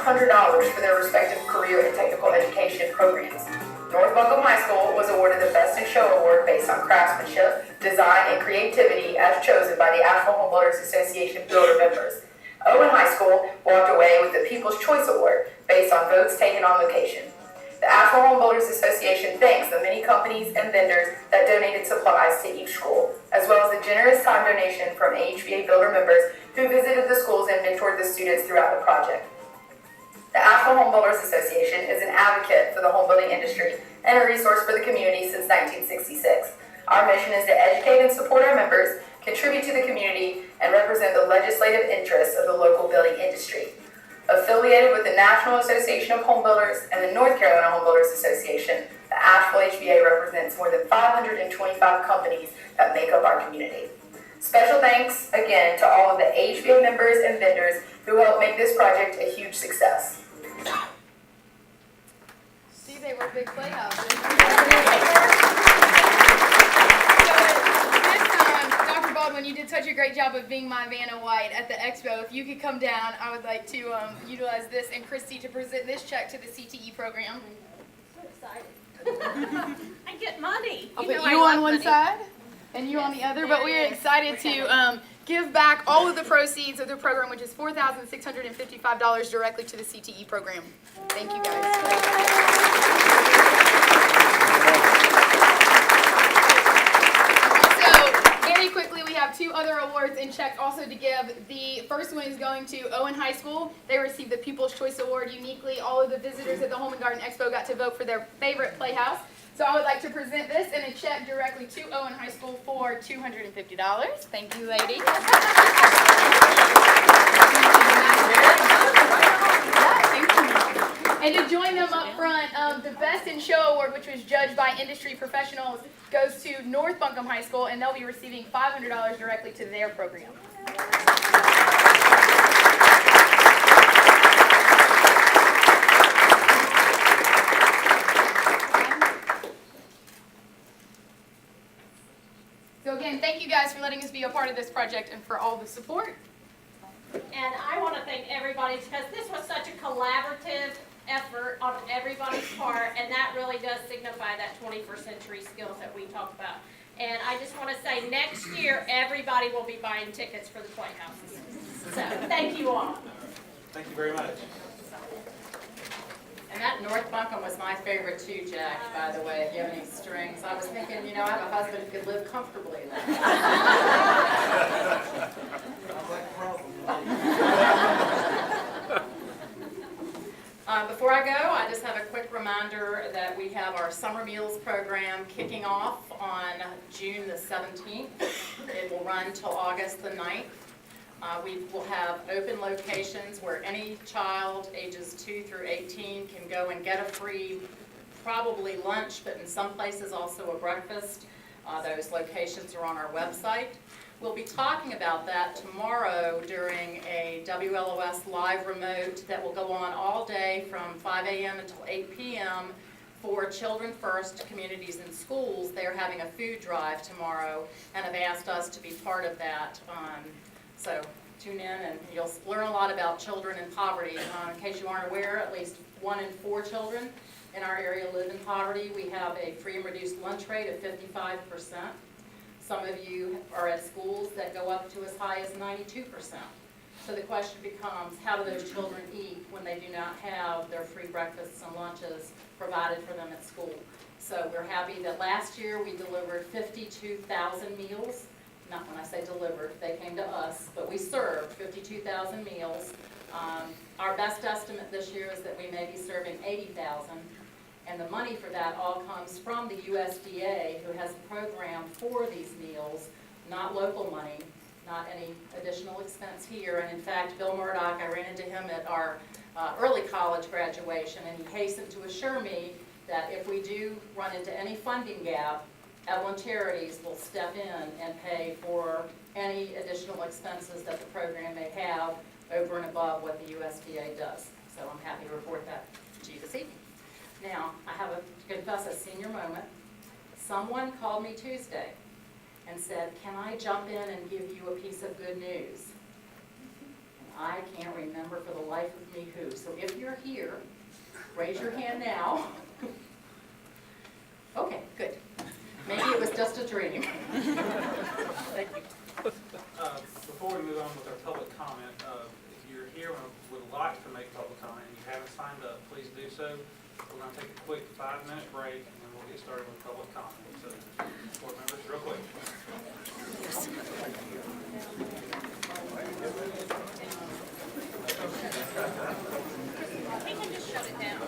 for their respective career and technical education programs. North Buncombe High School was awarded the Best in Show Award based on craftsmanship, design, and creativity as chosen by the Asheville Home Builders Association builder members. Owen High School walked away with the People's Choice Award based on votes taken on location. The Asheville Home Builders Association thanks the many companies and vendors that donated supplies to each school, as well as the generous time donation from AHBA builder members who visited the schools and mentored the students throughout the project. The Asheville Home Builders Association is an advocate for the home building industry and a resource for the community since 1966. Our mission is to educate and support our members, contribute to the community, and represent the legislative interests of the local building industry. Affiliated with the National Association of Home Builders and the North Carolina Home Builders Association, the Asheville HBA represents more than 525 companies that make up our community. Special thanks again to all of the HBA members and vendors who helped make this project a huge success. See, they were big playhouses. Dr. Baldwin, you did such a great job of being my Vanna White at the expo. If you could come down, I would like to utilize this and Christy to present this check to the CTE program. So excited. I get money. I'll know put I you love on one money. side and you on the other, but we're excited to give back all of the proceeds of the program, which is $4,655 directly to the CTE program. Thank you guys. Very quickly, we have two other awards and checks also to give. The first one is going to Owen High School. They received the People's Choice Award uniquely. All of the visitors at the Home and Garden Expo got to vote for their favorite playhouse. So I would like to present this and a check directly to Owen High School for $250. Thank you, lady. And to join them up front, the Best in Show Award, which was judged by industry professionals, goes to North Buncombe High School, and they'll be receiving $500 directly to their program. So again, thank you guys for letting us be a part of this project and for all the support. And I want to thank everybody because this was such a collaborative effort on everybody's part, and that really does signify that 21st century skills that we talk about. And I just want to say next year, everybody will be buying tickets for the playhouses. So thank you all. Thank you very much. And that North Buncombe was my favorite too, Jack, by the way, if you have any strings. I was thinking, you know, I have a husband who could live comfortably in that. Before I go, I just have a quick reminder that we have our summer meals program kicking off on June the 17th. It will run till August the 9th. We will have open locations where any child ages 2 through 18 can go and get a free, probably lunch, but in some places also a breakfast. Those locations are on our website. We'll be talking about that tomorrow during a WLOS live remote that will go on all day from 5 a.m. until 8 p.m. for Children First Communities and Schools. They're having a food drive tomorrow and have asked us to be part of that. So tune in and you'll learn a lot about children in poverty. In case you aren't aware, at least 1 in 4 children in our area live in poverty. We have a free and reduced lunch rate of 55%. Some of you are at schools that go up to as high as 92%. So the question becomes, how do those children eat when they do not have their free breakfasts and lunches provided for them at school? So we're happy that last year we delivered 52,000 meals. Not when I say delivered, they came to us, but we served 52,000 meals. Our best estimate this year is that we may be serving 80,000. And the money for that all comes from the USDA, who has a program for these meals, not local money, not any additional expense here. And in fact, Bill Murdoch, I ran into him at our early college graduation, and he hastened to assure me that if we do run into any funding gap, Evelyn Charities will step in and pay for any additional expenses that the program may have over and above what the USDA does. So I'm happy to report that to you this evening. Now, I have to confess a senior moment. Someone called me Tuesday and said, can I jump in and give you a piece of good news? And I can't remember for the life of me who. So if you're here, raise your hand now. Okay, good. Maybe it was just a dream. Thank you. Before we move on with our public comment, if you're here and would like to make public comment and you haven't signed up, please do so. We're going to take a quick 5-minute break and then we'll get started with public comment. So, board members, real quick. We can just shut it down.